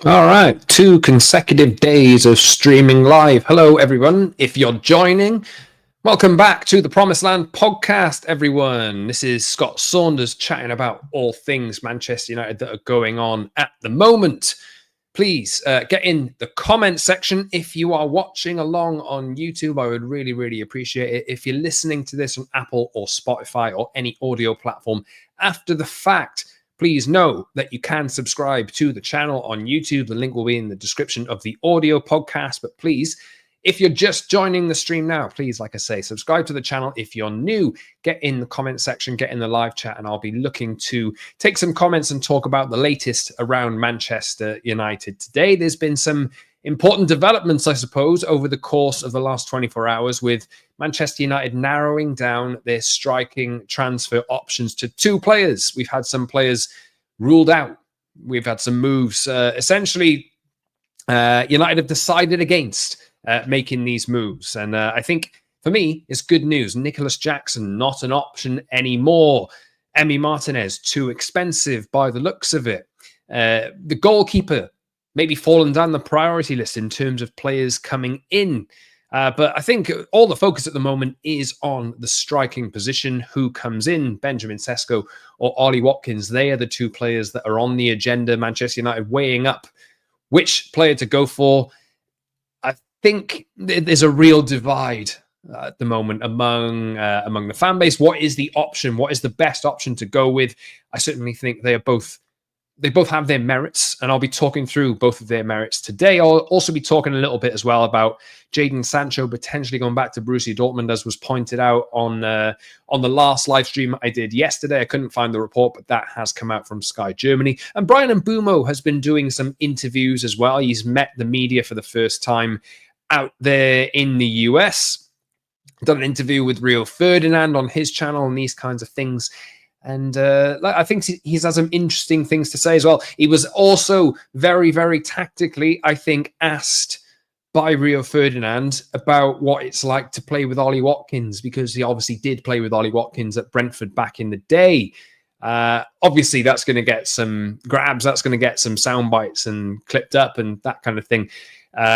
All right, 2 consecutive days of streaming live. Hello, everyone. If you're joining, welcome back to the Promised Land podcast, everyone. This is Scott Saunders chatting about all things Manchester United that are going on at the moment. Please get in the comment section if you are watching along on YouTube. I would really appreciate it. If you're listening to this on Apple or Spotify or any audio platform after the fact, please know that you can subscribe to the channel on YouTube. The link will be in the description of the audio podcast. But please, if you're just joining the stream now, please, like I say, subscribe to the channel. If you're new, get in the comment section, get in the live chat, and I'll be looking to take some comments and talk about the latest around Manchester United today. There's been some important developments, I suppose, over the course of the last 24 hours, with Manchester United narrowing down their striking transfer options to 2 players. We've had some players ruled out. We've had some moves. Essentially, United have decided against making these moves. And I think, for me, it's good news. Nicholas Jackson, not an option anymore. Emi Martinez, too expensive by the looks of it. The goalkeeper, maybe fallen down the priority list in terms of players coming in. But I think all the focus at the moment is on the striking position. Who comes in, Benjamin Sesko or Ollie Watkins? They are the 2 players that are on the agenda. Manchester United weighing up which player to go for. I think there's a real divide at the moment among the fan base. What is the option? What is the best option to go with? I certainly think they both have their merits, and I'll be talking through both of their merits today. I'll also be talking a little bit as well about Jadon Sancho potentially going back to Borussia Dortmund, as was pointed out on the last live stream I did yesterday. I couldn't find the report, but that has come out from Sky Germany. And Brian Mbeumo has been doing some interviews as well. He's met the media for the first time out there in the US. Done an interview with Rio Ferdinand on his channel and these kinds of things. And I think he's had some interesting things to say as well. He was also very tactically, I think, asked by Rio Ferdinand about what it's like to play with Ollie Watkins, because he obviously did play with Ollie Watkins at Brentford back in the day. Obviously, that's going to get some grabs. That's going to get some sound bites and clipped up and that kind of thing.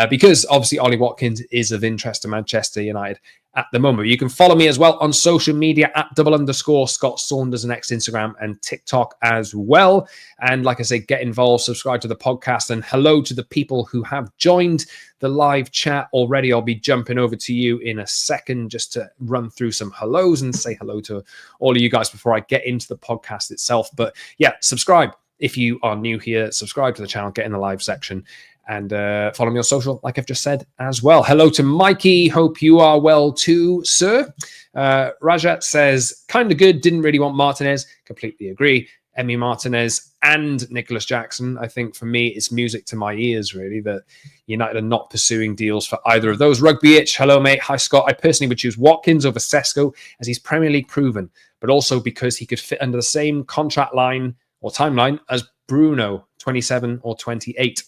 Because obviously Ollie Watkins is of interest to Manchester United at the moment. You can follow me as well on social media at _Scott Saunders on X, Instagram, and TikTok as well. And like I say, get involved, subscribe to the podcast, and hello to the people who have joined the live chat already. I'll be jumping over to you in a second just to run through some hellos and say hello to all of you guys before I get into the podcast itself. But yeah, subscribe. If you are new here, subscribe to the channel, get in the live section, and follow me on social, like I've just said as well. Hello to Mikey. Hope you are well too, sir. Rajat says, kind of good. Didn't really want Martinez. Completely agree. Emi Martinez and Nicholas Jackson. I think for me, it's music to my ears, really, that United are not pursuing deals for either of those. Rugby Itch. Hello, mate. Hi, Scott. I personally would choose Watkins over Sesko, as he's Premier League proven, but also because he could fit under the same contract line or timeline as Bruno, 27 or 28.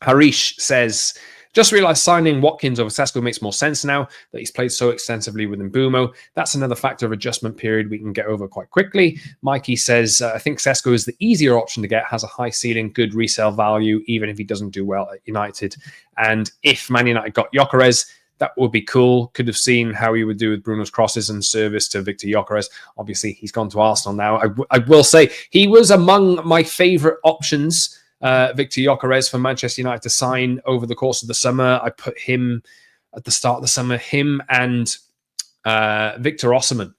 Harish says, just realised signing Watkins over Sesko makes more sense now that he's played so extensively with Mbeumo. That's another factor of adjustment period we can get over quite quickly. Mikey says, I think Sesko is the easier option to get, has a high ceiling, good resale value, even if he doesn't do well at United. And if Man United got Gyökeres, that would be cool. Could have seen how he would do with Bruno's crosses and service to Victor Gyökeres. Obviously, he's gone to Arsenal now. I will say he was among my favourite options, Victor Gyökeres, for Manchester United to sign over the course of the summer. I put him at the start of the summer. Him and Victor Osimhen,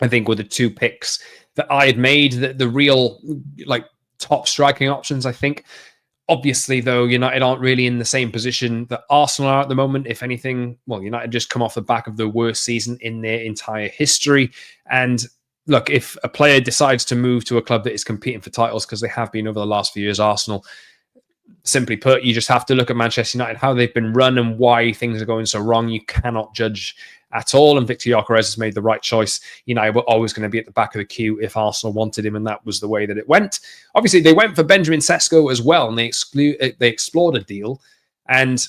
I think, were the 2 picks that I had made. The real top striking options, I think. Obviously, though, United aren't really in the same position that Arsenal are at the moment. If anything, well, United just come off the back of the worst season in their entire history. And look, if a player decides to move to a club that is competing for titles, because they have been over the last few years, Arsenal, simply put, you just have to look at Manchester United, how they've been run and why things are going so wrong. You cannot judge at all. And Victor Gyökeres has made the right choice. United were always going to be at the back of the queue if Arsenal wanted him, and that was the way that it went. Obviously, they went for Benjamin Sesko as well, and they explored a deal and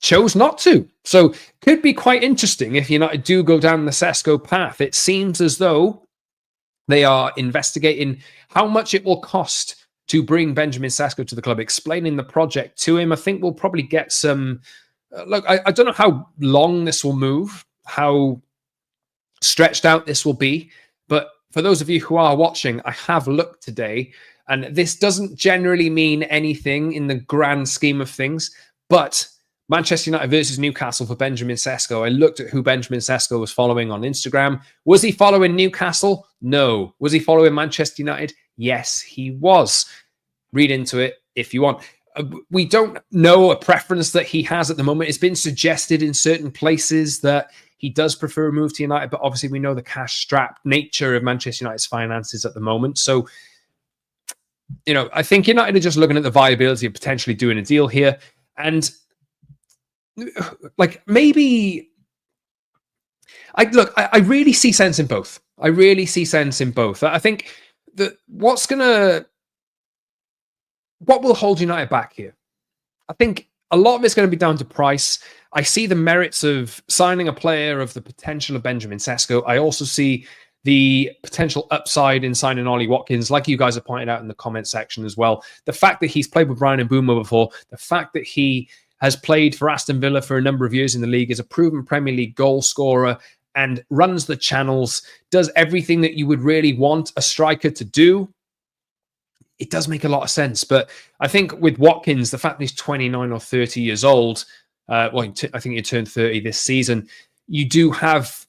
chose not to. So could be quite interesting if United do go down the Sesko path. It seems as though they are investigating how much it will cost to bring Benjamin Sesko to the club, explaining the project to him. I think we'll probably get some... look, I don't know how long this will move, how stretched out this will be, but for those of you who are watching, I have looked today, and this doesn't generally mean anything in the grand scheme of things, but Manchester United versus Newcastle for Benjamin Sesko. I looked at who Benjamin Sesko was following on Instagram. Was he following Newcastle? No. Was he following Manchester United? Yes, he was. Read into it if you want. We don't know a preference that he has at the moment. It's been suggested in certain places that he does prefer a move to United, but obviously we know the cash-strapped nature of Manchester United's finances at the moment. So, you know, I think United are just looking at the viability of potentially doing a deal here. And, like, maybe... I really see sense in both. I really see sense in both. I think that what will hold United back here? I think a lot of it's going to be down to price. I see the merits of signing a player of the potential of Benjamin Sesko. I also see the potential upside in signing Ollie Watkins, like you guys have pointed out in the comment section as well. The fact that he's played with Bryan Mbeumo before, the fact that he has played for Aston Villa for a number of years in the league, is a proven Premier League goal scorer and runs the channels, does everything that you would really want a striker to do. It does make a lot of sense. But I think with Watkins, the fact that he's 29 or 30 years old, I think he turned 30 this season, you do have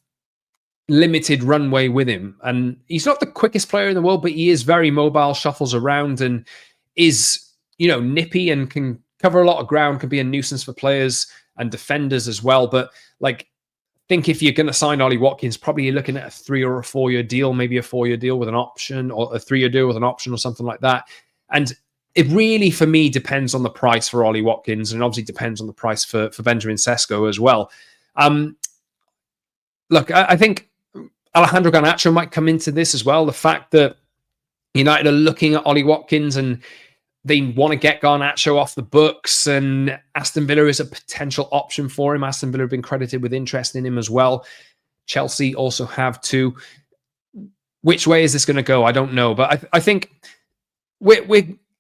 limited runway with him. And he's not the quickest player in the world, but he is very mobile, shuffles around, and is, you know, nippy and can cover a lot of ground, can be a nuisance for players and defenders as well. But, like, I think if you're going to sign Ollie Watkins, probably you're looking at a 3 or a 4 year deal, maybe a 4 year deal with an option, or a 3 year deal with an option, or something like that. And it really, for me, depends on the price for Ollie Watkins, and obviously depends on the price for Benjamin Sesko as well. Look, I think Alejandro Garnacho might come into this as well. The fact that United are looking at Ollie Watkins and they want to get Garnacho off the books, and Aston Villa is a potential option for him. Aston Villa have been credited with interest in him as well. Chelsea also have too. Which way is this going to go? I don't know. But I think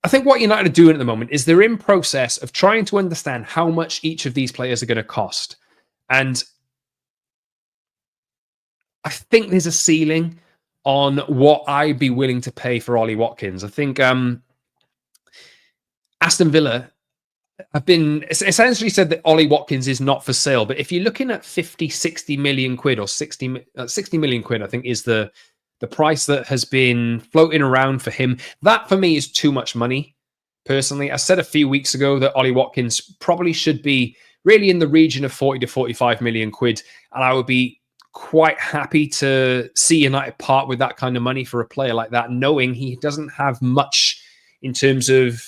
I think what United are doing at the moment is they're in process of trying to understand how much each of these players are going to cost. And I think there's a ceiling on what I'd be willing to pay for Ollie Watkins. I think Aston Villa have been essentially said that Ollie Watkins is not for sale. But if you're looking at 50, 60 million quid, or 60 million quid, I think is the price that has been floating around for him. That, for me, is too much money, personally. I said a few weeks ago that Ollie Watkins probably should be really in the region of 40 to 45 million quid. And I would be quite happy to see United part with that kind of money for a player like that, knowing he doesn't have much in terms of,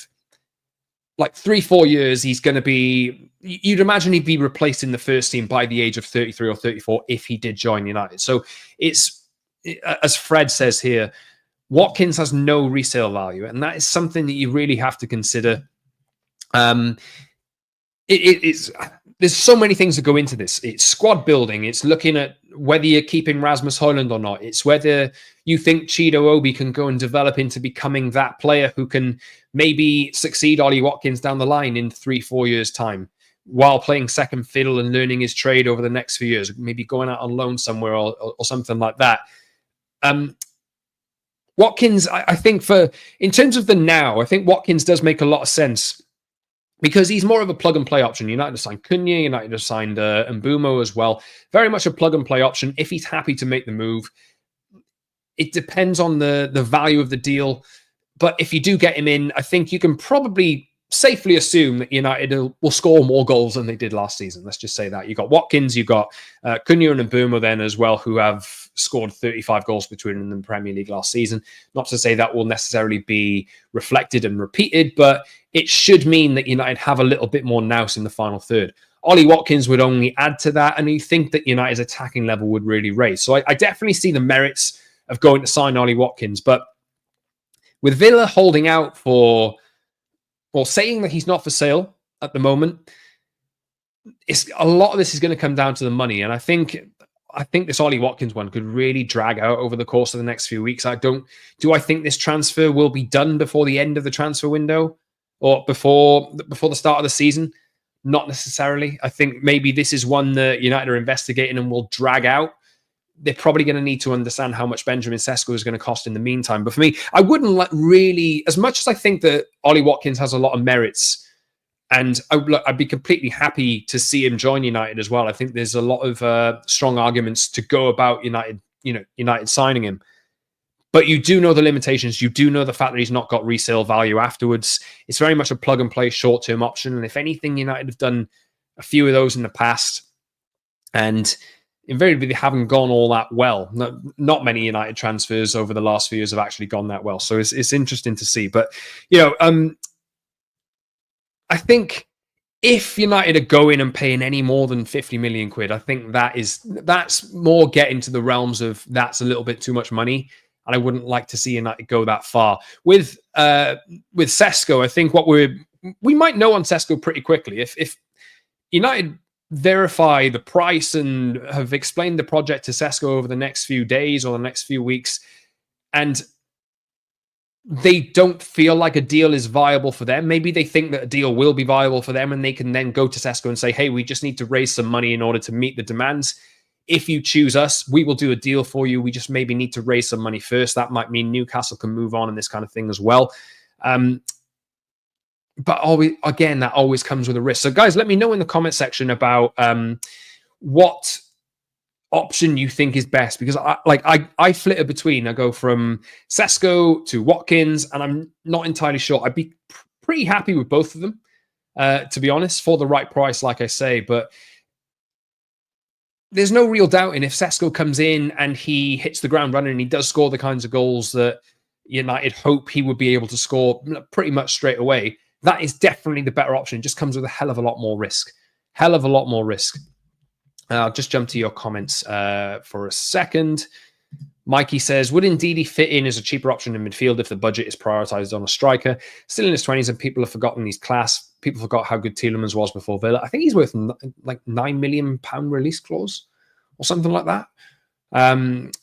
like, 3-4 years. He's going to be, you'd imagine he'd be replaced in the first team by the age of 33 or 34 if he did join United. So it's, as Fred says here, Watkins has no resale value, and that is something that you really have to consider. It's there's so many things that go into this. It's squad building. It's looking at whether you're keeping Rasmus Højlund or not. It's whether you think Chido Obi can go and develop into becoming that player who can maybe succeed Ollie Watkins down the line in 3-4 years' time, while playing second fiddle and learning his trade over the next few years, maybe going out on loan somewhere or something like that. Watkins, I think in terms of the now, I think Watkins does make a lot of sense because he's more of a plug-and-play option. United have signed Cunha, United have signed Mbeumo as well. Very much a plug-and-play option if he's happy to make the move. It depends on the value of the deal. But if you do get him in, I think you can probably safely assume that United will score more goals than they did last season. Let's just say that. You've got Watkins, you've got Cunha and Mbeumo then as well, who have scored 35 goals between them in the Premier League last season. Not to say that will necessarily be reflected and repeated, but it should mean that United have a little bit more nous in the final third. Ollie Watkins would only add to that, and you think that United's attacking level would really raise. So I definitely see the merits of going to sign Ollie Watkins, but with Villa holding out for, or saying that he's not for sale at the moment, a lot of this is going to come down to the money. And I think I think this Ollie Watkins one could really drag out over the course of the next few weeks. Do I think this transfer will be done before the end of the transfer window or before the start of the season? Not necessarily. I think maybe this is one that United are investigating and will drag out. They're probably going to need to understand how much Benjamin Sesko is going to cost in the meantime. But for me, I wouldn't really, as much as I think that Ollie Watkins has a lot of merits, and I'd be completely happy to see him join United as well. I think there's a lot of strong arguments to go about United signing him. But you do know the limitations. You do know the fact that he's not got resale value afterwards. It's very much a plug-and-play short-term option. And if anything, United have done a few of those in the past. And invariably, they haven't gone all that well. Not many United transfers over the last few years have actually gone that well. So it's interesting to see. But, I think if United are going and paying any more than 50 million quid, I think that's more getting to the realms of that's a little bit too much money. And I wouldn't like to see United go that far. With Sesko, I think what we might know on Sesko pretty quickly. If United verify the price and have explained the project to Sesko over the next few days or the next few weeks, and they don't feel like a deal is viable for them. Maybe they think that a deal will be viable for them and they can then go to Sesko and say, hey, we just need to raise some money in order to meet the demands. If you choose us, we will do a deal for you. We just maybe need to raise some money first. That might mean Newcastle can move on and this kind of thing as well. But that always comes with a risk. So guys, let me know in the comment section about what option you think is best, because I flitter between. I go from Sesko to Watkins, and I'm not entirely sure. I'd be pretty happy with both of them, to be honest, for the right price, like I say. But there's no real doubt in if Sesko comes in and he hits the ground running and he does score the kinds of goals that United hope he would be able to score pretty much straight away. That is definitely the better option. It just comes with a hell of a lot more risk. Hell of a lot more risk. I'll just jump to your comments for a second. Mikey says, would Ndidi fit in as a cheaper option in midfield if the budget is prioritized on a striker? Still in his 20s and people have forgotten his class. People forgot how good Tielemans was before Villa. I think he's worth like £9 million release clause or something like that.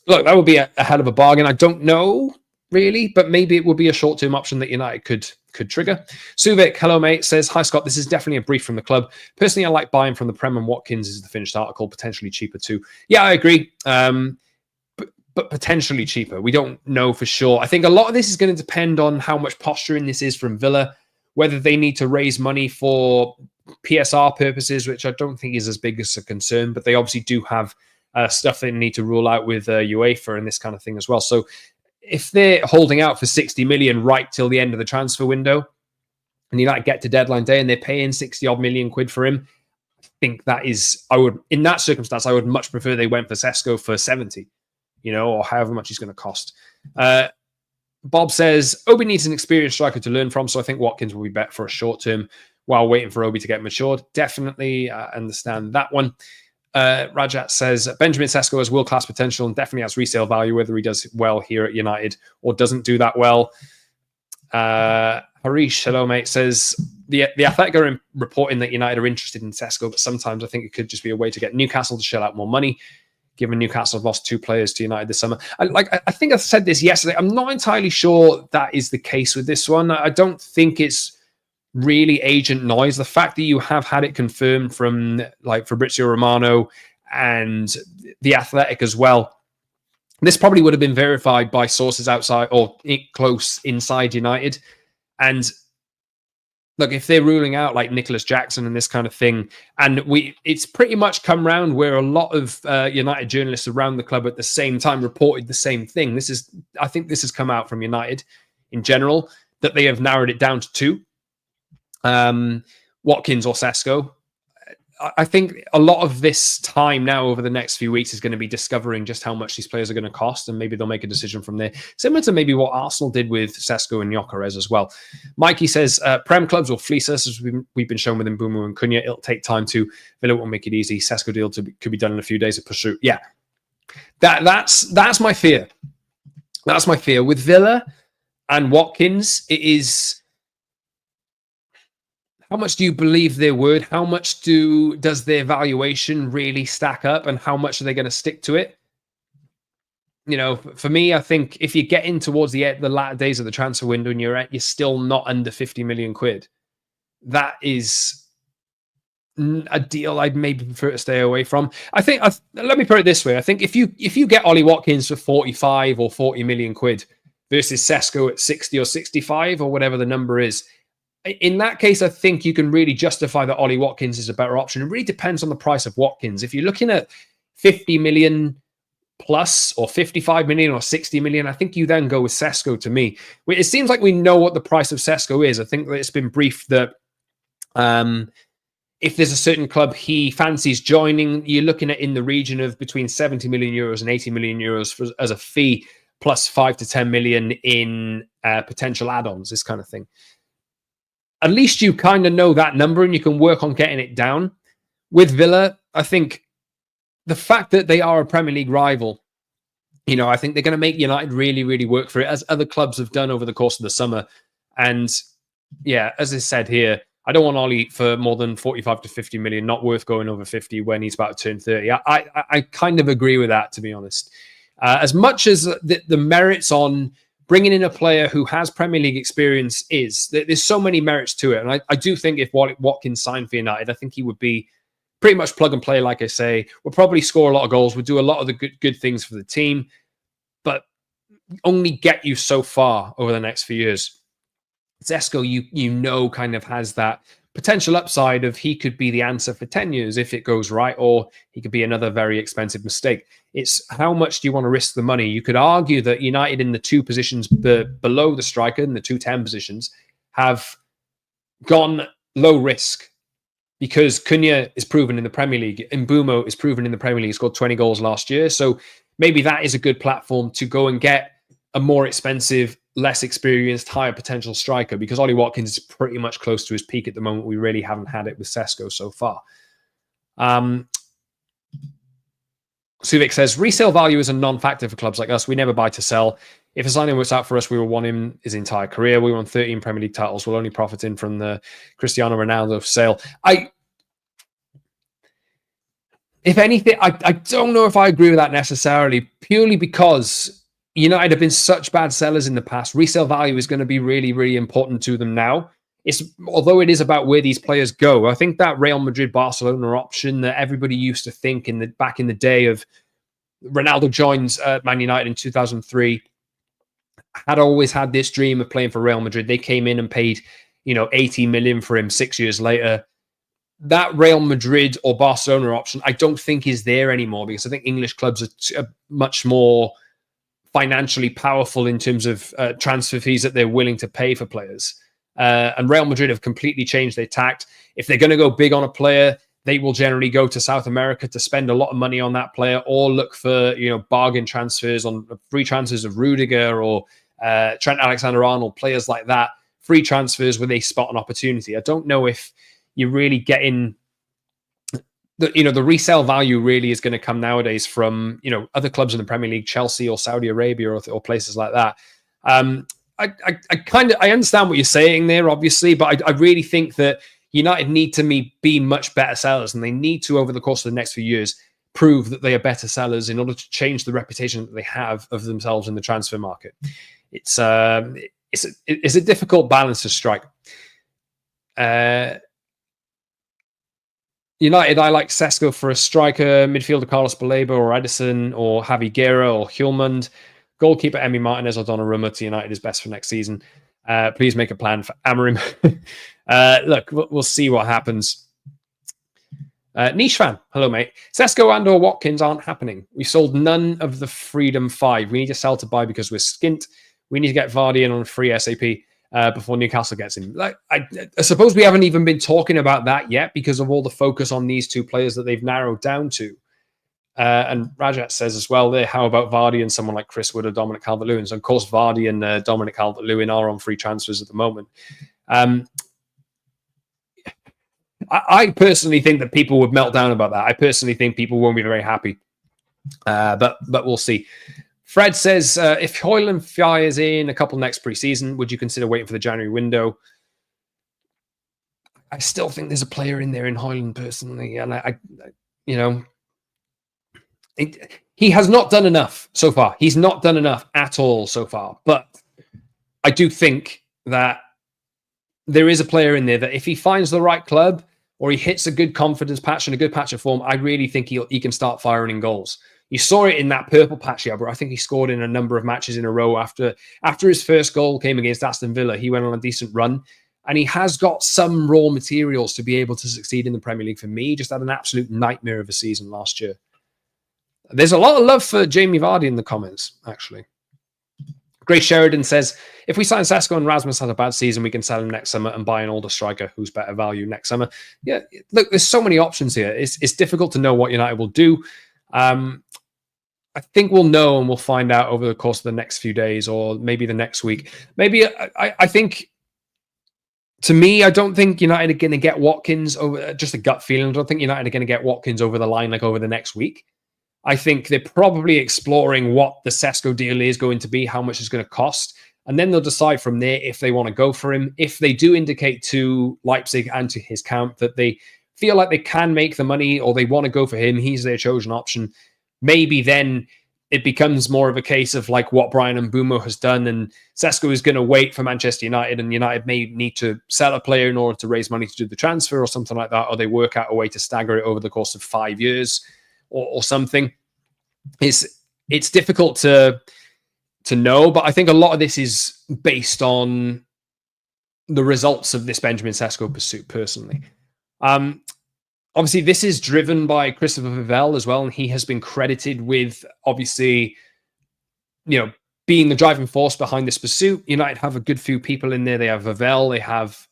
Look, that would be a hell of a bargain. I don't know, really, but maybe it would be a short-term option that United could trigger. Suvik, hello, mate, says, hi, Scott. This is definitely a brief from the club. Personally, I like buying from the Prem, and Watkins is the finished article, potentially cheaper too. Yeah, I agree. But potentially cheaper. We don't know for sure. I think a lot of this is going to depend on how much posturing this is from Villa, whether they need to raise money for PSR purposes, which I don't think is as big as a concern, but they obviously do have stuff they need to rule out with UEFA and this kind of thing as well. So if they're holding out for 60 million right till the end of the transfer window, and you like get to deadline day and they're paying 60 odd million quid for him, I think that is, in that circumstance, I would much prefer they went for Sesko for 70, or however much he's going to cost. Bob says, Obi needs an experienced striker to learn from, so I think Watkins will be better for a short term while waiting for Obi to get matured. Definitely understand that one. Rajat says, Benjamin Sesko has world-class potential and definitely has resale value, whether he does well here at United or doesn't do that well. Harish, hello, mate, says, the Athletic are reporting that United are interested in Sesko, but sometimes I think it could just be a way to get Newcastle to shell out more money, given Newcastle have lost 2 players to United this summer. I think I said this yesterday. I'm not entirely sure that is the case with this one. I don't think it's really agent noise. The fact that you have had it confirmed from like Fabrizio Romano and the Athletic as well, this probably would have been verified by sources outside or close inside United. And look, if they're ruling out like Nicholas Jackson and this kind of thing, and it's pretty much come round where a lot of United journalists around the club at the same time reported the same thing. I think this has come out from United in general, that they have narrowed it down to 2. Watkins or Sesko. I think a lot of this time now over the next few weeks is going to be discovering just how much these players are going to cost, and maybe they'll make a decision from there. Similar to maybe what Arsenal did with Sesko and Gyökeres as well. Mikey says, Prem clubs will fleece us, as we've been shown with Mbeumo and Cunha. It'll take time to. Villa will make it easy. Sesko deal could be done in a few days of pursuit. Yeah, that's my fear. That's my fear. With Villa and Watkins, it is... how much do you believe their word? How much does their valuation really stack up, and how much are they going to stick to it? You know, for me, I think if you get in towards the latter days of the transfer window and you're still not under 50 million quid, that is a deal I'd maybe prefer to stay away from. I think, let me put it this way. I think if you get Ollie Watkins for 45 or 40 million quid versus Sesko at 60 or 65 or whatever the number is, in that case, I think you can really justify that Ollie Watkins is a better option. It really depends on the price of Watkins. If you're looking at 50 million plus or 55 million or 60 million, I think you then go with Sesko to me. It seems like we know what the price of Sesko is. I think that it's been briefed that if there's a certain club he fancies joining, you're looking at in the region of between 70 million euros and 80 million euros as a fee, plus 5 to 10 million in potential add-ons, this kind of thing. At least you kind of know that number and you can work on getting it down. With Villa, I think the fact that they are a Premier League rival, you know, I think they're going to make United really, really work for it, as other clubs have done over the course of the summer. And yeah, as I said here, I don't want Ollie for more than 45 to 50 million, not worth going over 50 when he's about to turn 30. I kind of agree with that, to be honest. As much as the merits on bringing in a player who has Premier League experience there's so many merits to it. And I do think if Watkins signed for United, I think he would be pretty much plug and play, like I say. We'll probably score a lot of goals. We'll do a lot of the good things for the team, but only get you so far over the next few years. Sesko, you know, kind of has that potential upside of he could be the answer for 10 years if it goes right, or he could be another very expensive mistake. It's how much do you want to risk the money? You could argue that United in the two positions below the striker, in the 210 positions, have gone low risk because Cunha is proven in the Premier League. Mbeumo is proven in the Premier League. He scored 20 goals last year. So maybe that is a good platform to go and get a more expensive, less experienced, higher potential striker, because Ollie Watkins is pretty much close to his peak at the moment. We really haven't had it with Sesko so far. Suvik says, resale value is a non-factor for clubs like us. We never buy to sell. If a signing works out for us, we will want him his entire career. We won 13 Premier League titles. We'll only profit in from the Cristiano Ronaldo sale. If anything, I don't know if I agree with that necessarily, purely because United have been such bad sellers in the past. Resale value is going to be really, really important to them now. Although it is about where these players go. I think that Real Madrid Barcelona option that everybody used to think back in the day of Ronaldo joins Man United in 2003 had always had this dream of playing for Real Madrid. They came in and paid 80 million for him 6 years later. That Real Madrid or Barcelona option I don't think is there anymore, because I think English clubs are much more financially powerful in terms of transfer fees that they're willing to pay for players. And Real Madrid have completely changed their tact. If they're going to go big on a player, they will generally go to South America to spend a lot of money on that player, or look for bargain transfers, on free transfers of Rudiger or Trent Alexander-Arnold, players like that, free transfers where they spot an opportunity. I don't know if you're really getting the resale value really is going to come nowadays from other clubs in the Premier League, Chelsea or Saudi Arabia or places like that. I understand what you're saying there, obviously, but I really think that United need to be much better sellers, and they need to, over the course of the next few years, prove that they are better sellers in order to change the reputation that they have of themselves in the transfer market. It's a difficult balance to strike. United, I like Sesko for a striker, midfielder Carlos Baleba or Edison or Javi Guerra or Hjulmund. Goalkeeper Emi Martinez or Donnarumma to United is best for next season. Please make a plan for Amorim. Look, we'll see what happens. Niche fan, hello mate. Sesko and or Watkins aren't happening. We sold none of the Freedom 5. We need to sell to buy because we're skint. We need to get Vardy in on free SAP before Newcastle gets him. I suppose we haven't even been talking about that yet because of all the focus on these two players that they've narrowed down to. And Rajat says as well there, how about Vardy and someone like Chris Wood or Dominic Calvert-Lewin? So of course, Vardy and Dominic Calvert-Lewin are on free transfers at the moment. I personally think that people would melt down about that. I personally think people won't be very happy. But we'll see. Fred says, if Højlund fires in a couple next pre-season, would you consider waiting for the January window? I still think there's a player in there in Højlund personally, and you know, he has not done enough so far. He's not done enough at all so far. But I do think that there is a player in there that if he finds the right club or he hits a good confidence patch and a good patch of form, I really think he can start firing in goals. You saw it in that purple patch, yeah, where I think he scored in a number of matches in a row after his first goal came against Aston Villa. He went on a decent run, and he has got some raw materials to be able to succeed in the Premier League. For me, he just had an absolute nightmare of a season last year. There's a lot of love for Jamie Vardy in the comments, actually. Grace Sheridan says, if we sign Sesko and Rasmus has a bad season, we can sell him next summer and buy an older striker who's better value next summer. Yeah, look, there's so many options here. It's difficult to know what United will do. I think we'll know and we'll find out over the course of the next few days or maybe the next week. Maybe I think, to me, I don't think United are going to get Watkins over, just a gut feeling. I don't think United are going to get Watkins over the line like over the next week. I think they're probably exploring what the Sesko deal is going to be, how much it's going to cost. And then they'll decide from there if they want to go for him. If they do indicate to Leipzig and to his camp that they feel like they can make the money or they want to go for him, he's their chosen option. Maybe then it becomes more of a case of like what Brian Mbeumo has done, and Sesko is going to wait for Manchester United, and United may need to sell a player in order to raise money to do the transfer or something like that, or they work out a way to stagger it over the course of 5 years or something. It's difficult to know, but I think a lot of this is based on the results of this Benjamin Sesko pursuit personally. Obviously, this is driven by Christopher Vivell as well, and he has been credited with, obviously, being the driving force behind this pursuit. United have a good few people in there. They have Vivell, they have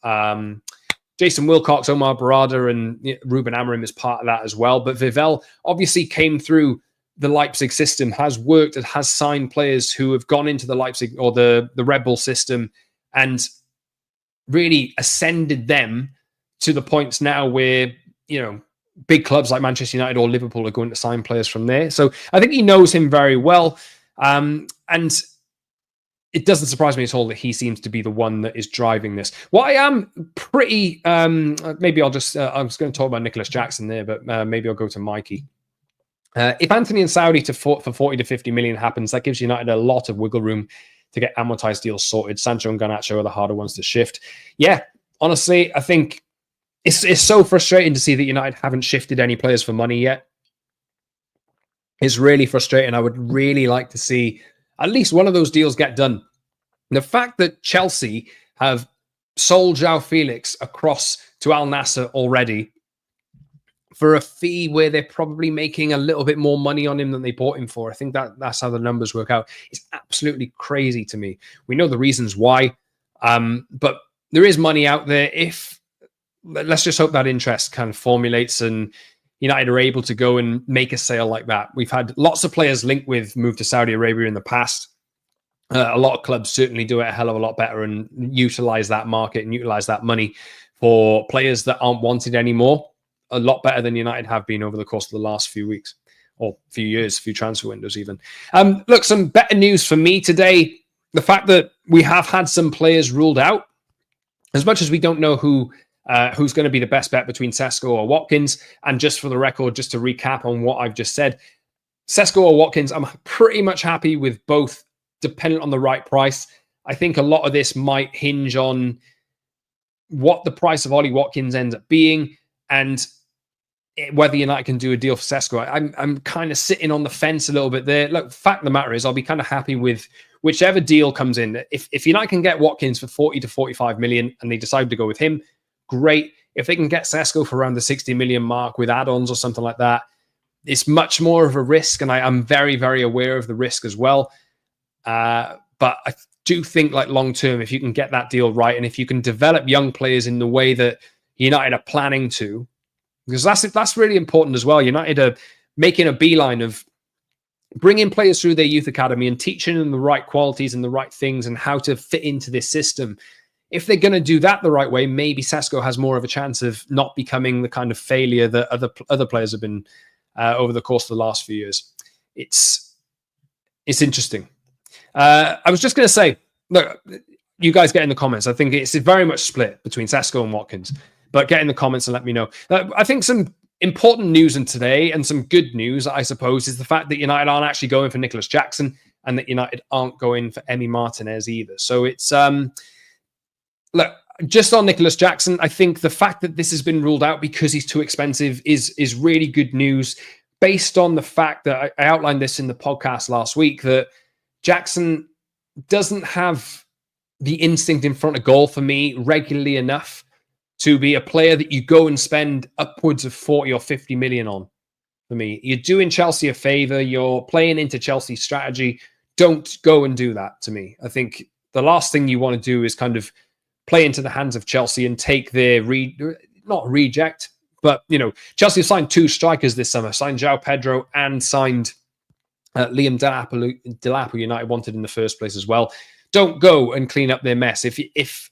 Jason Wilcox, Omar Barada, and Ruben Amorim is part of that as well. But Vivell obviously came through the Leipzig system, has worked and has signed players who have gone into the Leipzig or the Red Bull system and really ascended them to the points now where, big clubs like Manchester United or Liverpool are going to sign players from there. So I think he knows him very well. And it doesn't surprise me at all that he seems to be the one that is driving this. What I am pretty, maybe I'll just, I was going to talk about Nicholas Jackson there, but maybe I'll go to Mikey. If Anthony and Saudi for 40 to 50 million happens, that gives United a lot of wiggle room to get amortized deals sorted. Sancho and Garnacho are the harder ones to shift. Yeah, honestly, I think it's so frustrating to see that United haven't shifted any players for money yet. It's really frustrating. I would really like to see at least one of those deals get done. The fact that Chelsea have sold João Felix across to Al Nassr already for a fee where they're probably making a little bit more money on him than they bought him for. I think that's how the numbers work out. It's absolutely crazy to me. We know the reasons why, but there is money out there. Let's just hope that interest kind of formulates and United are able to go and make a sale like that. We've had lots of players linked with move to Saudi Arabia in the past. A lot of clubs certainly do it a hell of a lot better and utilize that market and utilize that money for players that aren't wanted anymore. A lot better than United have been over the course of the last few weeks or few years, few transfer windows even. Look, some better news for me today. The fact that we have had some players ruled out, as much as we don't know who's going to be the best bet between Sesko or Watkins. And just for the record, just to recap on what I've just said, Sesko or Watkins, I'm pretty much happy with both, dependent on the right price. I think a lot of this might hinge on what the price of Ollie Watkins ends up being and whether United can do a deal for Sesko. I'm kind of sitting on the fence a little bit there. Look, fact of the matter is I'll be kind of happy with whichever deal comes in. If United can get Watkins for 40 to 45 million and they decide to go with him, great. If they can get Sesko for around the 60 million mark with add-ons or something like that, it's much more of a risk. And I'm very, very aware of the risk as well. But I do think like long-term, if you can get that deal right and if you can develop young players in the way that United are planning to, because that's really important as well. United are making a beeline of bringing players through their youth academy and teaching them the right qualities and the right things and how to fit into this system. If they're going to do that the right way, maybe Sesko has more of a chance of not becoming the kind of failure that other players have been over the course of the last few years. It's interesting. I was just going to say, look, you guys get in the comments. I think it's very much split between Sesko and Watkins. But get in the comments and let me know. I think some important news in today, and some good news, I suppose, is the fact that United aren't actually going for Nicholas Jackson, and that United aren't going for Emi Martinez either. So it's look, just on Nicholas Jackson, I think the fact that this has been ruled out because he's too expensive is really good news, based on the fact that I outlined this in the podcast last week, that Jackson doesn't have the instinct in front of goal for me regularly enough to be a player that you go and spend upwards of 40 or 50 million on. For me, you're doing Chelsea a favor. You're playing into Chelsea's strategy. Don't go and do that to me. I think the last thing you want to do is kind of play into the hands of Chelsea and take their not reject, but Chelsea signed 2 strikers this summer, signed João Pedro and signed Liam Delap, who United wanted in the first place as well. Don't go and clean up their mess. If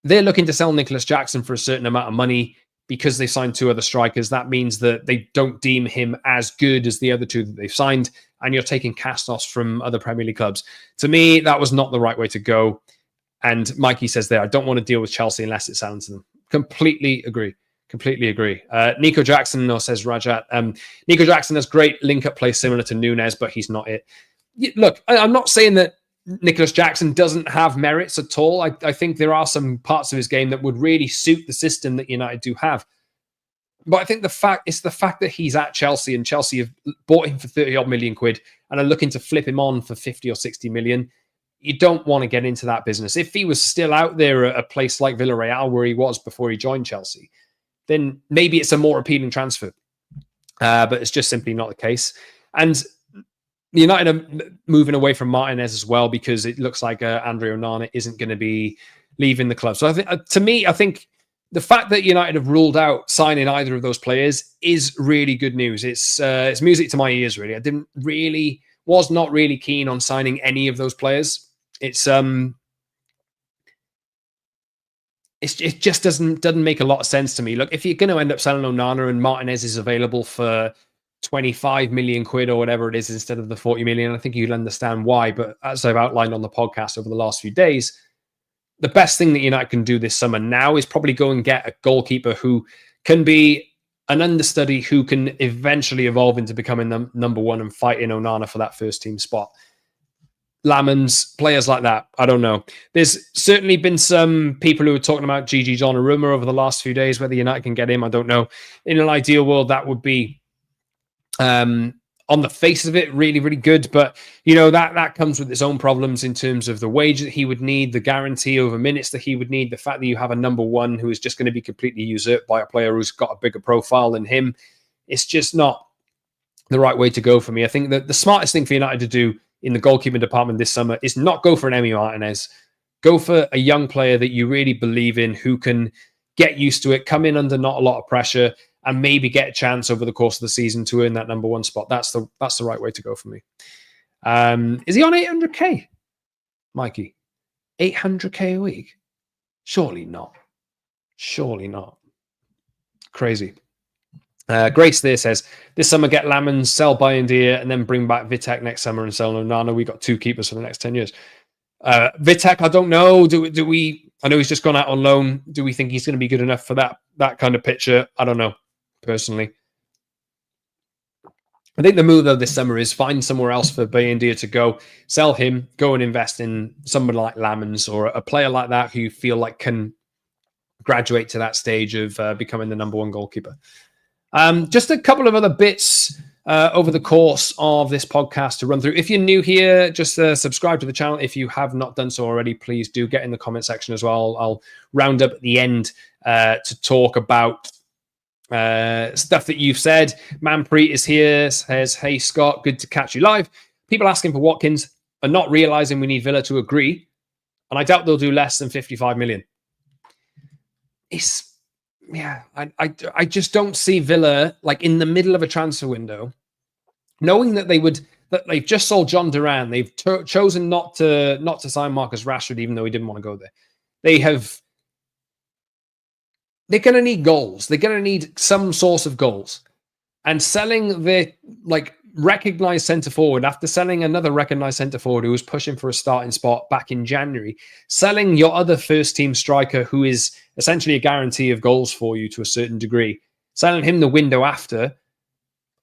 they're looking to sell Nicholas Jackson for a certain amount of money because they signed 2 other strikers, that means that they don't deem him as good as the other 2 that they've signed, and you're taking cast-offs from other Premier League clubs. To me, that was not the right way to go. And Mikey says there, I don't want to deal with Chelsea unless it's selling to them. Completely agree. Completely agree. Nico Jackson, says Rajat. Nico Jackson has great link-up play similar to Nunez, but he's not it. Look, I'm not saying that Nicholas Jackson doesn't have merits at all. I think there are some parts of his game that would really suit the system that United do have. But I think it's the fact that he's at Chelsea, and Chelsea have bought him for 30-odd million quid and are looking to flip him on for 50 or 60 million. You don't want to get into that business. If he was still out there at a place like Villarreal, where he was before he joined Chelsea, then maybe it's a more appealing transfer. But it's just simply not the case. And United are moving away from Martinez as well, because it looks like Andre Onana isn't going to be leaving the club. So I think, to me, I think the fact that United have ruled out signing either of those players is really good news. It's music to my ears, really. Was not really keen on signing any of those players. It just doesn't make a lot of sense to me. Look, if you're going to end up selling Onana and Martinez is available for 25 million quid or whatever it is instead of the 40 million, I think you'll understand why. But as I've outlined on the podcast over the last few days, the best thing that United can do this summer now is probably go and get a goalkeeper who can be an understudy, who can eventually evolve into becoming number 1 and fighting Onana for that first team spot. Lamans, players like that, I don't know. There's certainly been some people who are talking about Gigi Donnarumma over the last few days. Whether United can get him, I don't know. In an ideal world, that would be, on the face of it, really, really good. But, that comes with its own problems in terms of the wage that he would need, the guarantee over minutes that he would need, the fact that you have a number 1 who is just going to be completely usurped by a player who's got a bigger profile than him. It's just not the right way to go for me. I think that the smartest thing for United to do in the goalkeeping department this summer is not go for an Emi Martinez. Go for a young player that you really believe in, who can get used to it, come in under not a lot of pressure, and maybe get a chance over the course of the season to earn that number 1 spot. That's the right way to go for me. Is he on 800k, Mikey? 800k a week? Surely not. Surely not. Crazy. Grace there says, this summer get Lamans, sell Bayindir, and then bring back Vitek next summer and sell Onana. We got 2 keepers for the next 10 years. Vitek, I don't know. Do we? I know he's just gone out on loan. Do we think he's going to be good enough for that kind of picture? I don't know, personally. I think the move, though, this summer is find somewhere else for Bayindir to go, sell him, go and invest in someone like Lamans or a player like that who you feel like can graduate to that stage of becoming the number 1 goalkeeper. Just a couple of other bits over the course of this podcast to run through. If you're new here, just subscribe to the channel. If you have not done so already, please do get in the comment section as well. I'll round up at the end to talk about stuff that you've said. Manpreet is here, says, hey, Scott, good to catch you live. People asking for Watkins are not realizing we need Villa to agree, and I doubt they'll do less than 55 million. I just don't see Villa, like, in the middle of a transfer window, knowing that they've just sold John Duran. They've chosen not to sign Marcus Rashford, even though he didn't want to go there. They're going to need goals. They're going to need some source of goals. And selling their, recognised centre forward after selling another recognised centre forward who was pushing for a starting spot back in January, selling your other first team striker who is essentially a guarantee of goals for you to a certain degree, selling him the window after,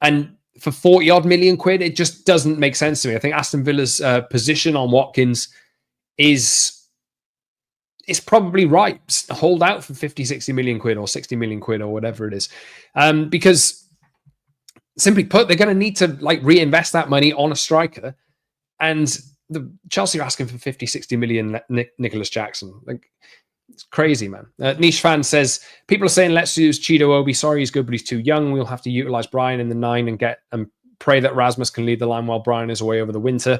and for 40 odd million quid, it just doesn't make sense to me. I think Aston Villa's position on Watkins is probably right. Hold out for 50, 60 million quid or 60 million quid or whatever it is. Because simply put, they're going to need to like reinvest that money on a striker. And the Chelsea are asking for 50, 60 million Nicholas Jackson. Like, it's crazy, man. Niche Fan says, people are saying, let's use Chido Obi. Sorry, he's good, but he's too young. We'll have to utilize Brian in the 9 and pray that Rasmus can lead the line while Brian is away over the winter.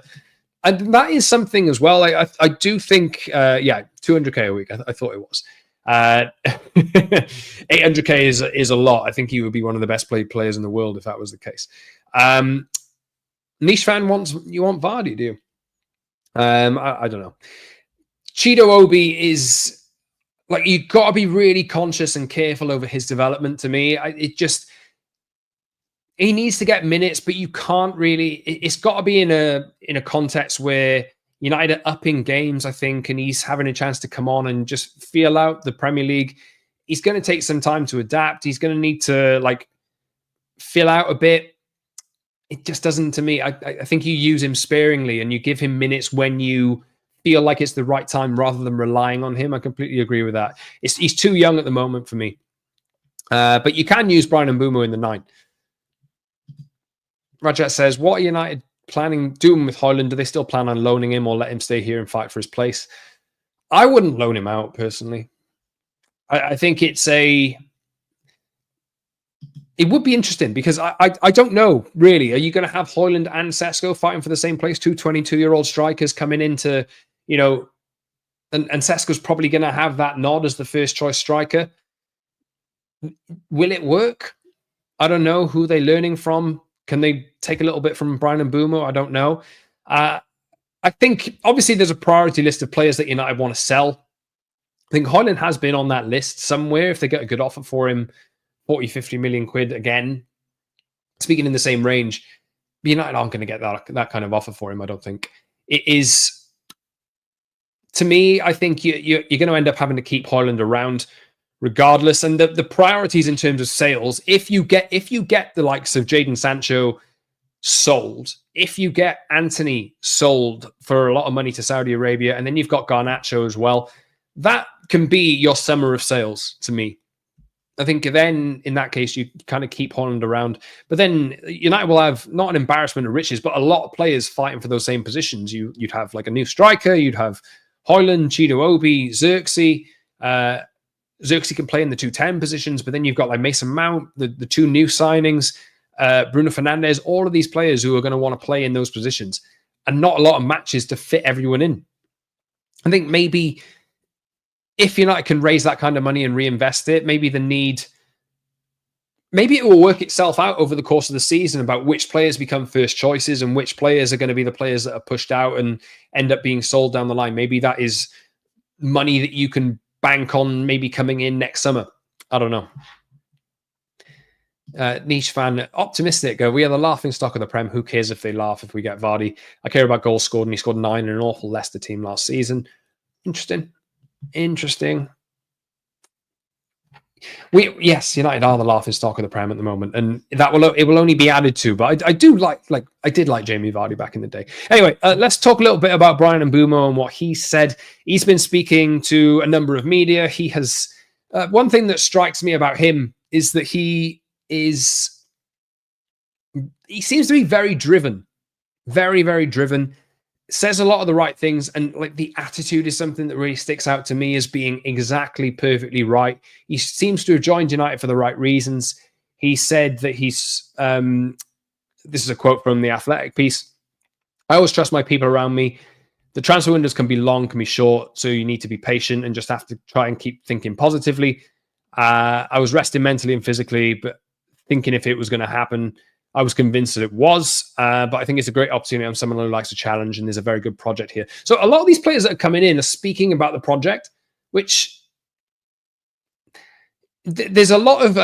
And that is something as well. I do think, 200K a week. I thought it was. 800K is a lot. I think he would be one of the best played players in the world if that was the case. Niche Fan you want Vardy, do you? I don't know. Chido Obi is like, you've got to be really conscious and careful over his development. To me, he needs to get minutes, but you can't really. It's got to be in a context where United are upping games, I think, and he's having a chance to come on and just feel out the Premier League. He's going to take some time to adapt. He's going to need to like fill out a bit. It just doesn't, to me. I think you use him sparingly and you give him minutes when you feel like it's the right time rather than relying on him. I completely agree with that. He's too young at the moment for me. But you can use Brian Mbeumo in the 9. Rajat says, what are United doing with Højlund? Do they still plan on loaning him or let him stay here and fight for his place? I wouldn't loan him out, personally. I think it would be interesting because I don't know, really. Are you going to have Højlund and Sesko fighting for the same place? 2 22-year-old strikers coming into, and Sesko's probably going to have that nod as the first choice striker. Will it work? I don't know. Who are they learning from? Can they take a little bit from Brian Mbeumo? I don't know. I think, obviously, there's a priority list of players that United want to sell. I think Højlund has been on that list somewhere. If they get a good offer for him, 40, 50 million quid again, speaking in the same range, United aren't going to get that kind of offer for him, I don't think. It is, to me, I think you're going to end up having to keep Højlund around regardless. And the priorities in terms of sales, if you get the likes of Jadon Sancho sold, if you get Anthony sold for a lot of money to Saudi Arabia, and then you've got Garnacho as well, that can be your summer of sales to me. I think then in that case, you kind of keep Højlund around. But then United will have not an embarrassment of riches, but a lot of players fighting for those same positions. You'd have like a new striker, you'd have Højlund, Chido Obi, Xerxes. Xerxes can play in the 2-10 positions, but then you've got like Mason Mount, the 2 new signings, Bruno Fernandes, all of these players who are going to want to play in those positions, and not a lot of matches to fit everyone in. I think maybe if United can raise that kind of money and reinvest it, maybe it will work itself out over the course of the season about which players become first choices and which players are going to be the players that are pushed out and end up being sold down the line. Maybe that is money that you can bank on maybe coming in next summer. I don't know. Niche Fan, optimistic. We are the laughing stock of the Prem. Who cares if they laugh if we get Vardy? I care about goals scored, and he scored 9 in an awful Leicester team last season. Interesting. Yes, United are the laughing stock of the Prem at the moment, and it will only be added to. But I did like Jamie Vardy back in the day. Anyway, let's talk a little bit about Brian Mbeumo and what he said. He's been speaking to a number of media. He has one thing that strikes me about him is that he seems to be very driven, very, very driven. Says a lot of the right things, and like the attitude is something that really sticks out to me as being exactly perfectly right. He seems to have joined United for the right reasons. He said that he's this is a quote from the Athletic piece. I always trust my people around me. The transfer windows can be long, can be short, so you need to be patient and just have to try and keep thinking positively. I was resting mentally and physically, but thinking if it was going to happen, I was convinced that it was, but I think it's a great opportunity. I'm someone who likes a challenge, and there's a very good project here. So a lot of these players that are coming in are speaking about the project, which there's a lot of,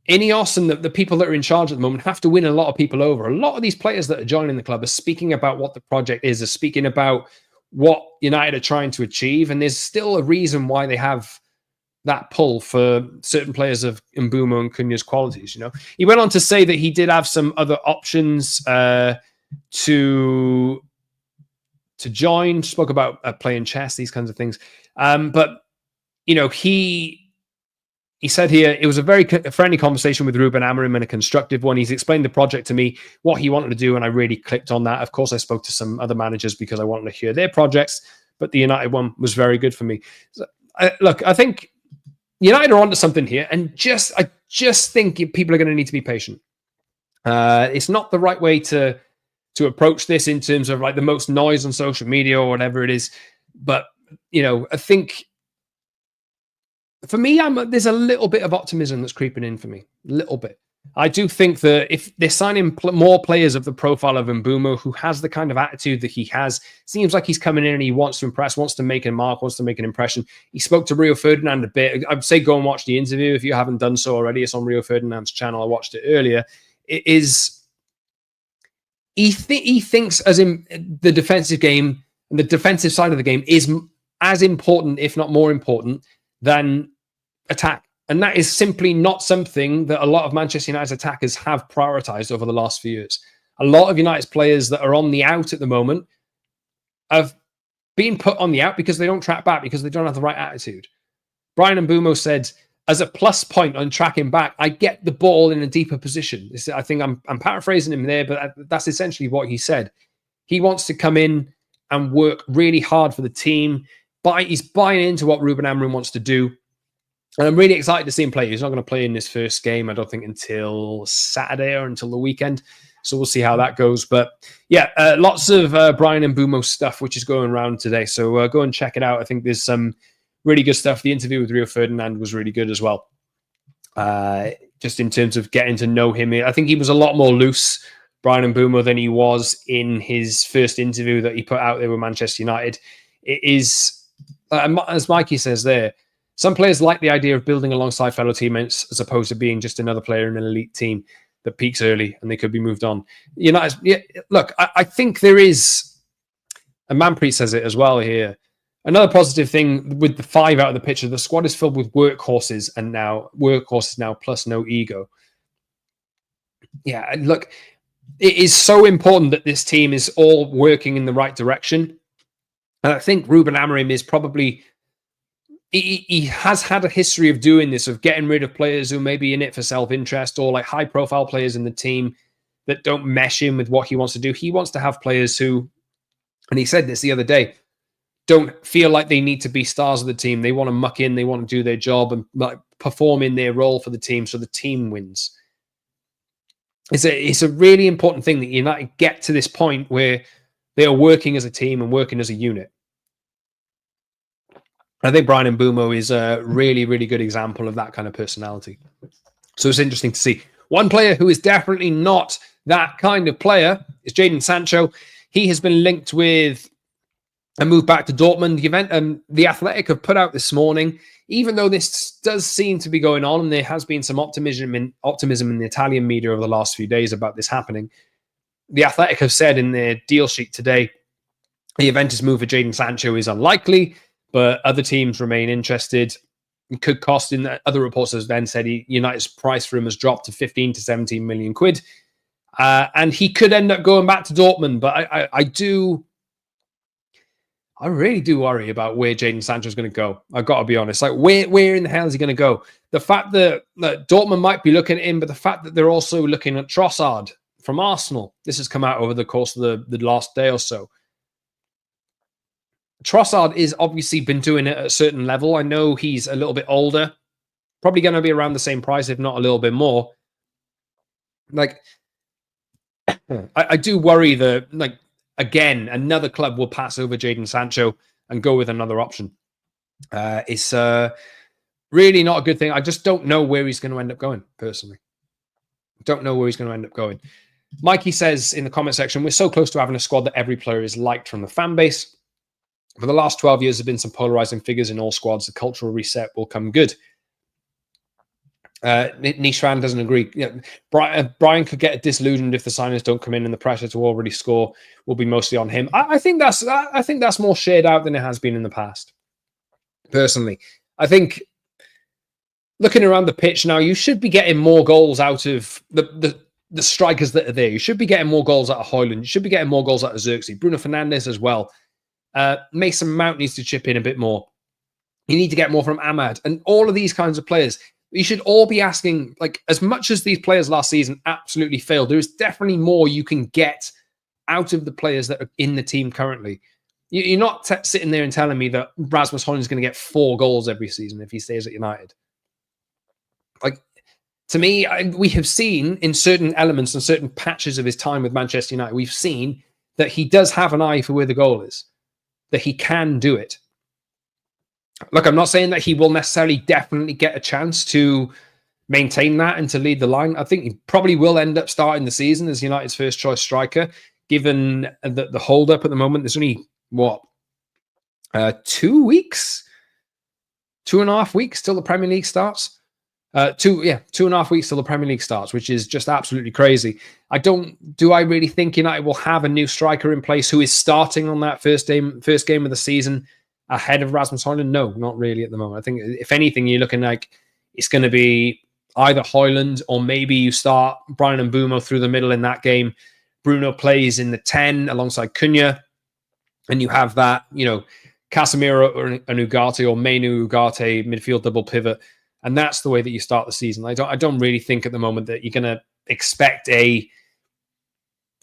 Ineos and the people that are in charge at the moment have to win a lot of people over. A lot of these players that are joining the club are speaking about what the project is, are speaking about what United are trying to achieve. And there's still a reason why they have that pull for certain players of Mbeumo and Cunha's qualities. He went on to say that he did have some other options to join, spoke about playing chess, these kinds of things. But he said here, it was a very friendly conversation with Ruben Amorim and a constructive one. He's explained the project to me, what he wanted to do, and I really clicked on that. Of course, I spoke to some other managers because I wanted to hear their projects, but the United one was very good for me. So, I think United are onto something here, and I just think people are going to need to be patient. It's not the right way to approach this in terms of like the most noise on social media or whatever it is. But, I think for me, there's a little bit of optimism that's creeping in for me. A little bit. I do think that if they're signing more players of the profile of Mbeumo, who has the kind of attitude that he has, seems like he's coming in and he wants to impress, wants to make a mark, wants to make an impression. He spoke to Rio Ferdinand a bit. I'd say go and watch the interview if you haven't done so already. It's on Rio Ferdinand's channel. I watched it earlier. It is. He thinks as in the defensive game, and the defensive side of the game is as important, if not more important, than attack. And that is simply not something that a lot of Manchester United's attackers have prioritized over the last few years. A lot of United's players that are on the out at the moment have been put on the out because they don't track back, because they don't have the right attitude. Brian Mbeumo said, as a plus point on tracking back, I get the ball in a deeper position. I think I'm paraphrasing him there, but that's essentially what he said. He wants to come in and work really hard for the team. He's buying into what Ruben Amorim wants to do. And I'm really excited to see him play. He's not going to play in this first game, I don't think, until Saturday or until the weekend. So we'll see how that goes. But yeah, lots of Brian Mbeumo stuff, which is going around today. So go and check it out. I think there's some really good stuff. The interview with Rio Ferdinand was really good as well. Just in terms of getting to know him. I think he was a lot more loose, Brian Mbeumo, than he was in his first interview that he put out there with Manchester United. It is, as Mikey says there, some players like the idea of building alongside fellow teammates as opposed to being just another player in an elite team that peaks early and they could be moved on. Look, I think there is, and Manpreet says it as well here, another positive thing with the 5 out of the picture, the squad is filled with workhorses now plus no ego. Yeah, look, it is so important that this team is all working in the right direction. And I think Ruben Amorim is probably... He has had a history of doing this, of getting rid of players who may be in it for self-interest or like high-profile players in the team that don't mesh in with what he wants to do. He wants to have players who, and he said this the other day, don't feel like they need to be stars of the team. They want to muck in, they want to do their job and like perform in their role for the team so the team wins. It's a really important thing that United get to this point where they are working as a team and working as a unit. I think Brian Mbeumo is a really, really good example of that kind of personality. So it's interesting to see. One player who is definitely not that kind of player is Jadon Sancho. He has been linked with a move back to Dortmund. The Athletic have put out this morning, even though this does seem to be going on, and there has been some optimism in the Italian media over the last few days about this happening. The Athletic have said in their deal sheet today, the Juventus move for Jadon Sancho is unlikely, but other teams remain interested. It could cost, in other reports has then said United's price for him has dropped to 15 to 17 million quid. And he could end up going back to Dortmund. But I really do worry about where Jadon Sancho is going to go. I've got to be honest. Like, where in the hell is he going to go? The fact that Dortmund might be looking at him, but the fact that they're also looking at Trossard from Arsenal. This has come out over the course of the last day or so. Trossard is obviously been doing it at a certain level. I know he's a little bit older, probably going to be around the same price, if not a little bit more. Like, I do worry that, like, again, another club will pass over Jadon Sancho and go with another option. It's really not a good thing. I just don't know where he's going to end up going, personally. Don't know where he's going to end up going. Mikey says in the comment section, we're so close to having a squad that every player is liked from the fan base. For the last 12 years, there have been some polarizing figures in all squads. The cultural reset will come good. Niche fan doesn't agree. Brian could get disillusioned if the signings don't come in, and the pressure to already score will be mostly on him. I think that's more shared out than it has been in the past. Personally, I think looking around the pitch now, you should be getting more goals out of the strikers that are there. You should be getting more goals out of Højlund. You should be getting more goals out of Xerxes. Bruno Fernandes as well. Mason Mount needs to chip in a bit more. You need to get more from Ahmad and all of these kinds of players. You should all be asking, like, as much as these players last season absolutely failed, there is definitely more you can get out of the players that are in the team currently. You're not sitting there and telling me that Rasmus Højlund is going to get 4 goals every season if he stays at United. Like, to me, we have seen in certain elements and certain patches of his time with Manchester United, we've seen that he does have an eye for where the goal is, that he can do it. Look, I'm not saying that he will necessarily definitely get a chance to maintain that and to lead the line. I think he probably will end up starting the season as United's first choice striker, given the hold up at the moment. There's only, 2 weeks? 2.5 weeks till the Premier League starts? 2.5 weeks till the Premier League starts, which is just absolutely crazy. Do I really think United will have a new striker in place who is starting on that first game of the season ahead of Rasmus Højlund? No, not really at the moment. I think if anything, you're looking like it's going to be either Højlund or maybe you start Brian and Mbeumo through the middle in that game. Bruno plays in the 10 alongside Cunha, and you have that, Casemiro or an Ugarte or Mainu Ugarte midfield double pivot. And that's the way that you start the season. I don't really think at the moment that you're going to expect a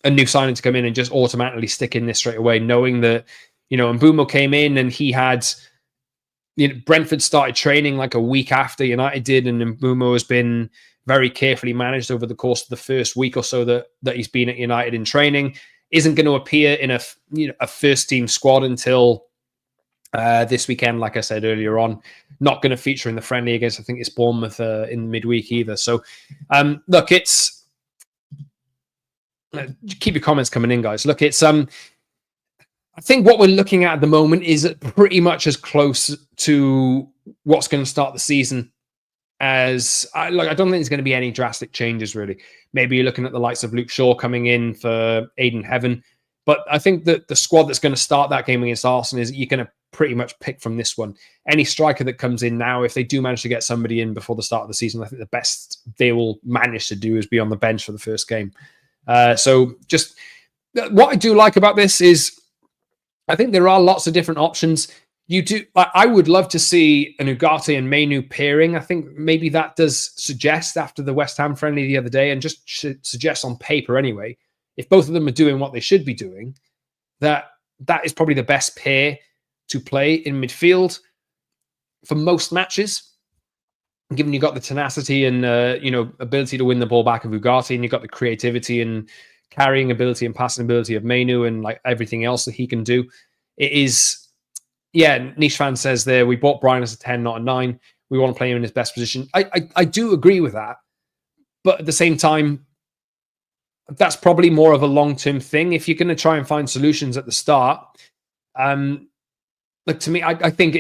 new signing to come in and just automatically stick in this straight away, knowing that, Mbeumo came in and he had, Brentford started training like a week after United did, and Mbeumo has been very carefully managed over the course of the first week or so that he's been at United in training. Isn't going to appear in a first team squad until this weekend, like I said earlier on. Not going to feature in the friendly against, I think it's Bournemouth in midweek either. So, look, it's keep your comments coming in, guys. Look, it's I think what we're looking at the moment is pretty much as close to what's going to start the season as I don't think there's going to be any drastic changes really. Maybe you're looking at the likes of Luke Shaw coming in for Aiden Heaven, but I think that the squad that's going to start that game against Arsenal is you're going to pretty much pick from this one. Any striker that comes in now, if they do manage to get somebody in before the start of the season, I think the best they will manage to do is be on the bench for the first game. So just what I do like about this is I think there are lots of different options. I would love to see an Ugarte and Mainu pairing. I think maybe that does suggest after the West Ham friendly the other day, and just suggest on paper anyway, if both of them are doing what they should be doing, that is probably the best pair to play in midfield for most matches, given you've got the tenacity and ability to win the ball back of Ugarte, and you've got the creativity and carrying ability and passing ability of Mainu and like everything else that he can do. It is, Niche fan says there, we bought Brian as a 10, not a 9. We want to play him in his best position. I do agree with that. But at the same time, that's probably more of a long-term thing. If you're going to try and find solutions at the start, like to me, I think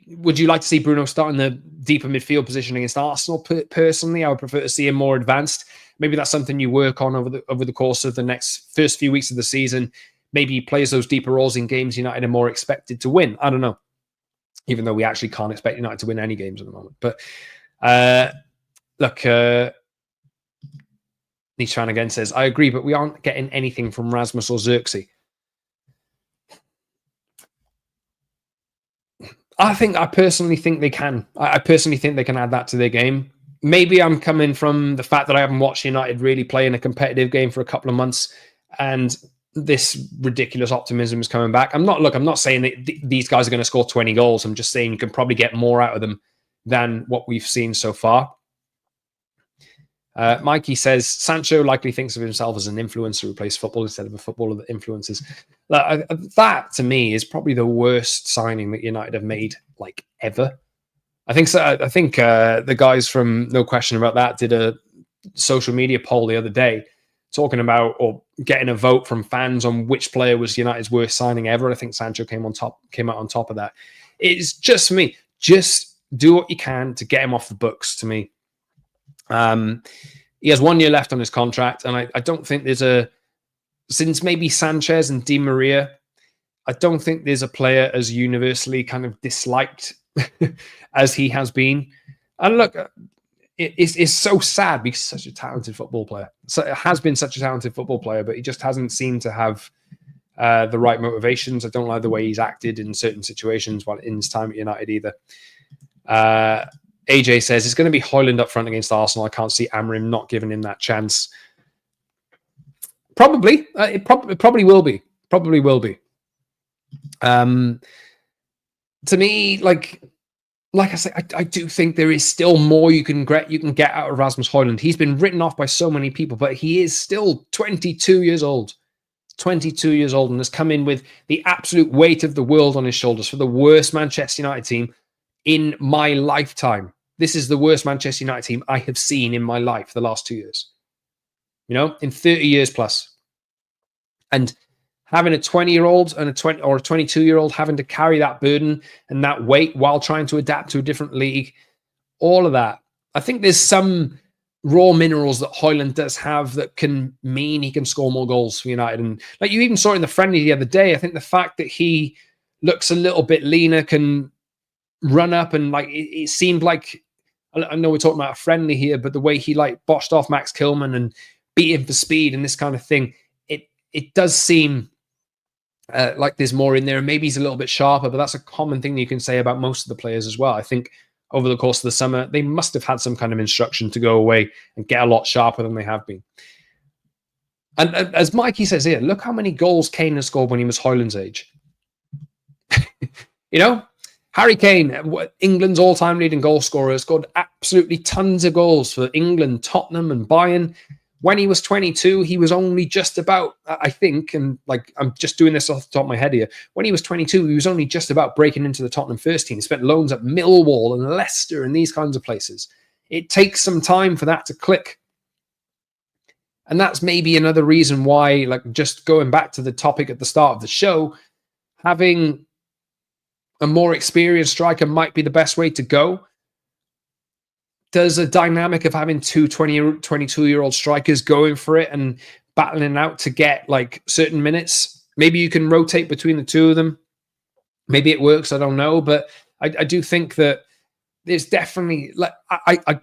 would you like to see Bruno start in the deeper midfield position against Arsenal? Personally, I would prefer to see him more advanced. Maybe that's something you work on over the course of the first few weeks of the season. Maybe he plays those deeper roles in games United are more expected to win. I don't know. Even though we actually can't expect United to win any games at the moment. But look, Nishan again says, I agree, but we aren't getting anything from Rasmus or Xerxes. I personally think they can. I personally think they can add that to their game. Maybe I'm coming from the fact that I haven't watched United really play in a competitive game for a couple of months, and this ridiculous optimism is coming back. I'm not saying that these guys are going to score 20 goals. I'm just saying you can probably get more out of them than what we've seen so far. Mikey says, Sancho likely thinks of himself as an influencer who plays football instead of a footballer that influences. That, to me, is probably the worst signing that United have made, like, ever. I think the guys from No Question About That did a social media poll the other day talking about or getting a vote from fans on which player was United's worst signing ever. I think Sancho came out on top of that. It's just, for me, just do what you can to get him off the books, to me. He has 1 year left on his contract, and I don't think there's since maybe Sanchez and Di Maria, I don't think there's a player as universally kind of disliked as he has been. And look, it's so sad because he's such a talented football player. So it has been such a talented football player, but he just hasn't seemed to have the right motivations. I don't like the way he's acted in certain situations while in his time at United either. AJ says it's going to be Højlund up front against Arsenal. I can't see Amorim not giving him that chance. Probably. It probably will be. Probably will be. To me, like I say, I do think there is still more you can get out of Rasmus Højlund. He's been written off by so many people, but he is still 22 years old. 22 years old, and has come in with the absolute weight of the world on his shoulders for the worst Manchester United team in my lifetime. This is the worst Manchester United team I have seen in my life the last 2 years. You know, in 30 years plus. And having a 20-year-old and a 22-year-old having to carry that burden and that weight while trying to adapt to a different league, all of that. I think there's some raw minerals that Højlund does have that can mean he can score more goals for United. And like you even saw in the friendly the other day, I think the fact that he looks a little bit leaner, can run up, and like it seemed like, I know we're talking about a friendly here, but the way he like boshed off Max Kilman and beat him for speed and this kind of thing, it does seem like there's more in there. Maybe he's a little bit sharper, but that's a common thing that you can say about most of the players as well. I think over the course of the summer, they must have had some kind of instruction to go away and get a lot sharper than they have been. And as Mikey says here, look how many goals Kane has scored when he was Højlund's age. You know, Harry Kane, England's all-time leading goal scorer, scored absolutely tons of goals for England, Tottenham and Bayern. When he was 22, he was only just about, I think, and like I'm just doing this off the top of my head here. When he was 22, he was only just about breaking into the Tottenham first team. He spent loans at Millwall and Leicester and these kinds of places. It takes some time for that to click. And that's maybe another reason why, like just going back to the topic at the start of the show, having a more experienced striker might be the best way to go. There's a dynamic of having two 22-year-old strikers going for it and battling out to get like certain minutes. Maybe you can rotate between the two of them. Maybe it works. I don't know. But I do think that there's definitely, like, I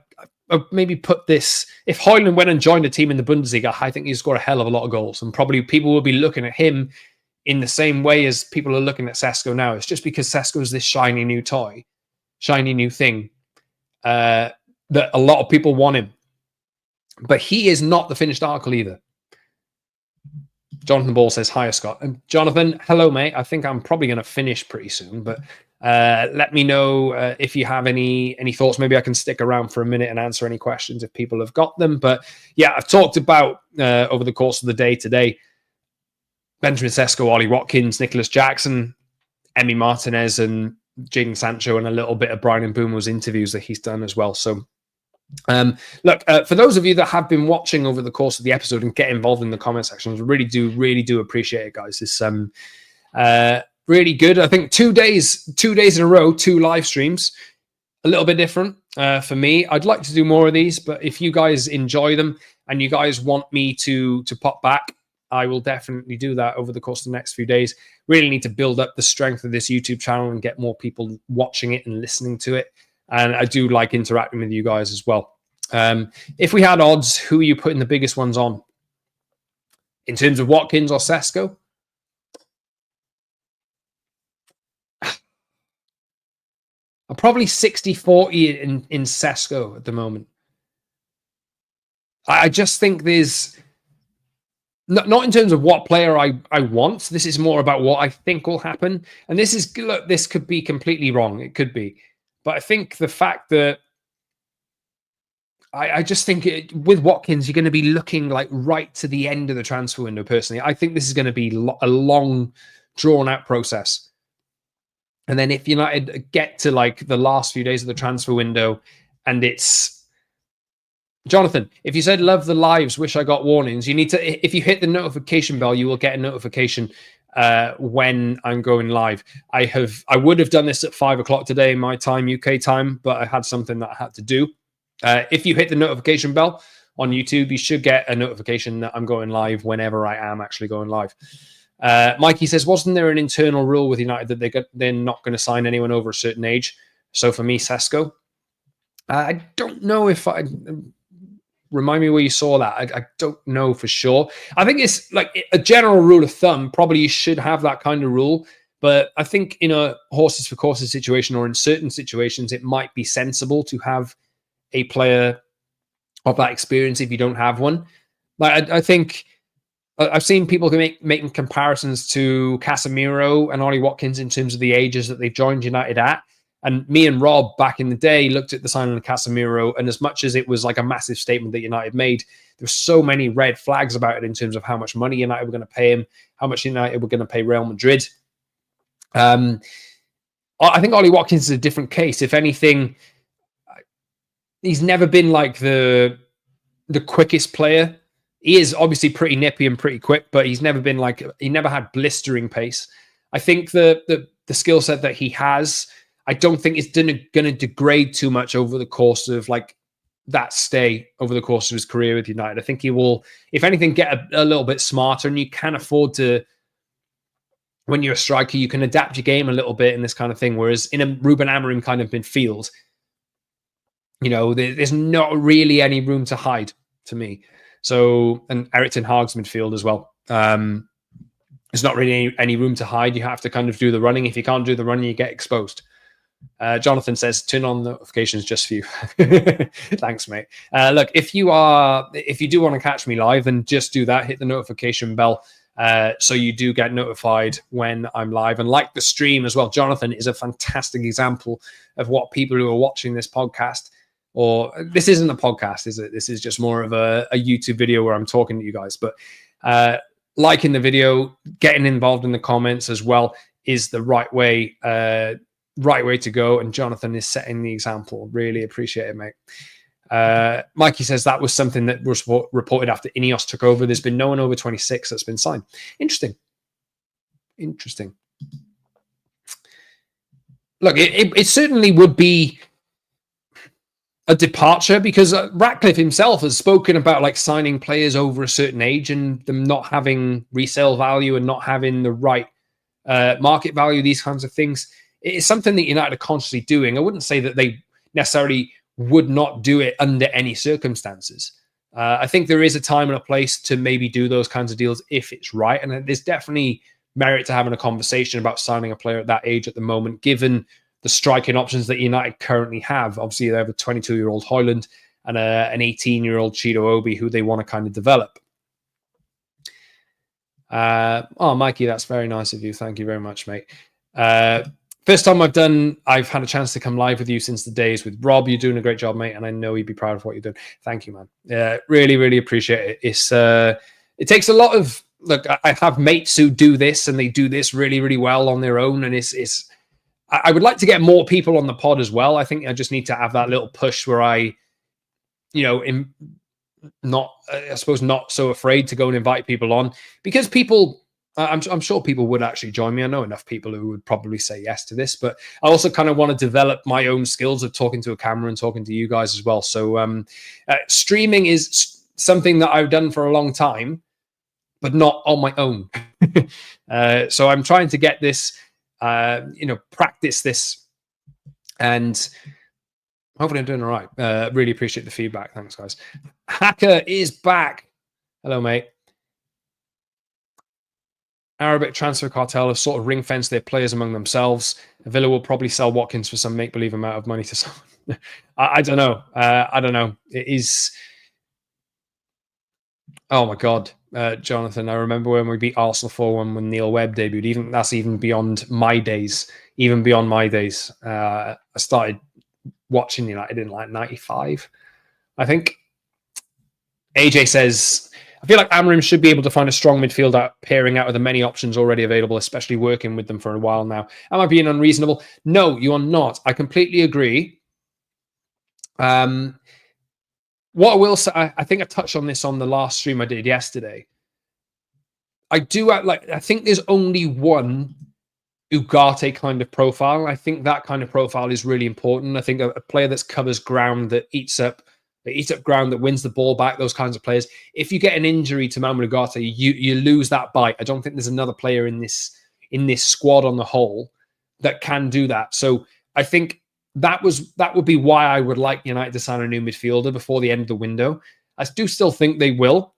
maybe put this, if Højlund went and joined a team in the Bundesliga, I think he'd score a hell of a lot of goals. And probably people will be looking at him in the same way as people are looking at Sesko now. It's just because Sesko is this shiny new toy, shiny new thing. That a lot of people want him. But he is not the finished article either. Jonathan Ball says, hi, Scott. And Jonathan, hello, mate. I think I'm probably going to finish pretty soon. But let me know if you have any thoughts. Maybe I can stick around for a minute and answer any questions if people have got them. But yeah, I've talked about over the course of the day today, Benjamin Sesko, Ollie Watkins, Nicholas Jackson, Emi Martinez, and Jadon Sancho, and a little bit of Brian Mbeumo's interviews that he's done as well. So look, for those of you that have been watching over the course of the episode and get involved in the comment section, I really do appreciate it, guys. It's really good. I think 2 days in a row, 2 live streams, a little bit different for me. I'd like to do more of these, but if you guys enjoy them and you guys want me to pop back, I will definitely do that over the course of the next few days. Really need to build up the strength of this YouTube channel and get more people watching it and listening to it. And I do like interacting with you guys as well. If we had odds, who are you putting the biggest ones on? In terms of Watkins or Sesko? I'm probably 60-40 in Sesko at the moment. I just think there's... Not in terms of what player I want. This is more about what I think will happen. And this is, look, this could be completely wrong. It could be. But I think the fact that I just think with Watkins, you're going to be looking like right to the end of the transfer window, personally. I think this is going to be a long, drawn-out process. And then if United get to like the last few days of the transfer window and it's... Jonathan, if you said love the lives, wish I got warnings, you need to, if you hit the notification bell, you will get a notification when I'm going live. I would have done this at 5 o'clock today, my time, UK time, but I had something that I had to do. If you hit the notification bell on YouTube, you should get a notification that I'm going live whenever I am actually going live. Mikey says, wasn't there an internal rule with United that they're not going to sign anyone over a certain age? So for me, Sesko. I don't know if I... Remind me where you saw that. I don't know for sure. I think it's like a general rule of thumb. Probably you should have that kind of rule. But I think in a horses for courses situation or in certain situations, it might be sensible to have a player of that experience if you don't have one. Like I think I've seen people making comparisons to Casemiro and Ollie Watkins in terms of the ages that they've joined United at. And me and Rob back in the day looked at the signing of Casemiro, and as much as it was like a massive statement that United made, there were so many red flags about it in terms of how much money United were going to pay him, how much United were going to pay Real Madrid. I think Ollie Watkins is a different case. If anything, he's never been like the quickest player. He is obviously pretty nippy and pretty quick, but he's never been like, he never had blistering pace. I think the skill set that he has, I don't think it's going to degrade too much over the course of like that stay over the course of his career with United. I think he will, if anything, get a little bit smarter, and you can afford to, when you're a striker, you can adapt your game a little bit in this kind of thing. Whereas in a Ruben Amorim kind of midfield, you know, there's not really any room to hide to me. So, and Erik ten Hag's midfield as well. There's not really any room to hide. You have to kind of do the running. If you can't do the running, you get exposed. Jonathan says, turn on notifications just for you. Thanks, mate. Look, if you do want to catch me live, then just do that. Hit the notification bell so you do get notified when I'm live. And like the stream as well, Jonathan is a fantastic example of what people who are watching this podcast, or this isn't a podcast, is it? This is just more of a YouTube video where I'm talking to you guys. But liking the video, getting involved in the comments as well is the right way to go, and Jonathan is setting the example. Really appreciate it, mate. Mikey says that was something that was reported after Ineos took over. There's been no one over 26 that's been signed. Interesting. Look, it certainly would be a departure, because Ratcliffe himself has spoken about like signing players over a certain age and them not having resale value and not having the right market value, these kinds of things. It's something that United are consciously doing. I wouldn't say that they necessarily would not do it under any circumstances. I think there is a time and a place to maybe do those kinds of deals if it's right. And there's definitely merit to having a conversation about signing a player at that age at the moment, given the striking options that United currently have. Obviously, they have a 22-year-old Højlund and an 18-year-old Chido Obi who they want to kind of develop. Oh, Mikey, that's very nice of you. Thank you very much, mate. First time I've had a chance to come live with you since the days with Rob. You're doing a great job, mate, and I know you'd be proud of what you're doing. Thank you, man. Really, really appreciate it. It takes a lot of, look, I have mates who do this, and they do this really, really well on their own, and I would like to get more people on the pod as well. I think I just need to have that little push where I not so afraid to go and invite people on, because people, I'm sure people would actually join me. I know enough people who would probably say yes to this, but I also kind of want to develop my own skills of talking to a camera and talking to you guys as well. So streaming is something that I've done for a long time, but not on my own. So I'm trying to get this, practice this, and hopefully I'm doing all right. Really appreciate the feedback. Thanks, guys. Hacker is back. Hello, mate. Arabic transfer cartel have sort of ring-fenced their players among themselves. Villa will probably sell Watkins for some make-believe amount of money to someone. I don't know. I don't know. It is... Oh, my God. Jonathan, I remember when we beat Arsenal 4-1 when Neil Webb debuted. That's even beyond my days. I started watching United in like 95, I think. AJ says, I feel like Amorim should be able to find a strong midfielder pairing out of the many options already available, especially working with them for a while now. Am I being unreasonable? No, you are not. I completely agree. What I will say, I think I touched on this on the last stream I did yesterday. I think there's only one Ugarte kind of profile. I think that kind of profile is really important. I think a player that covers ground, that eats up ground, that wins the ball back, those kinds of players. If you get an injury to Man Ugarte, you lose that bite. I don't think there's another player in this squad on the whole that can do that. So I think that would be why I would like United to sign a new midfielder before the end of the window. I do still think they will.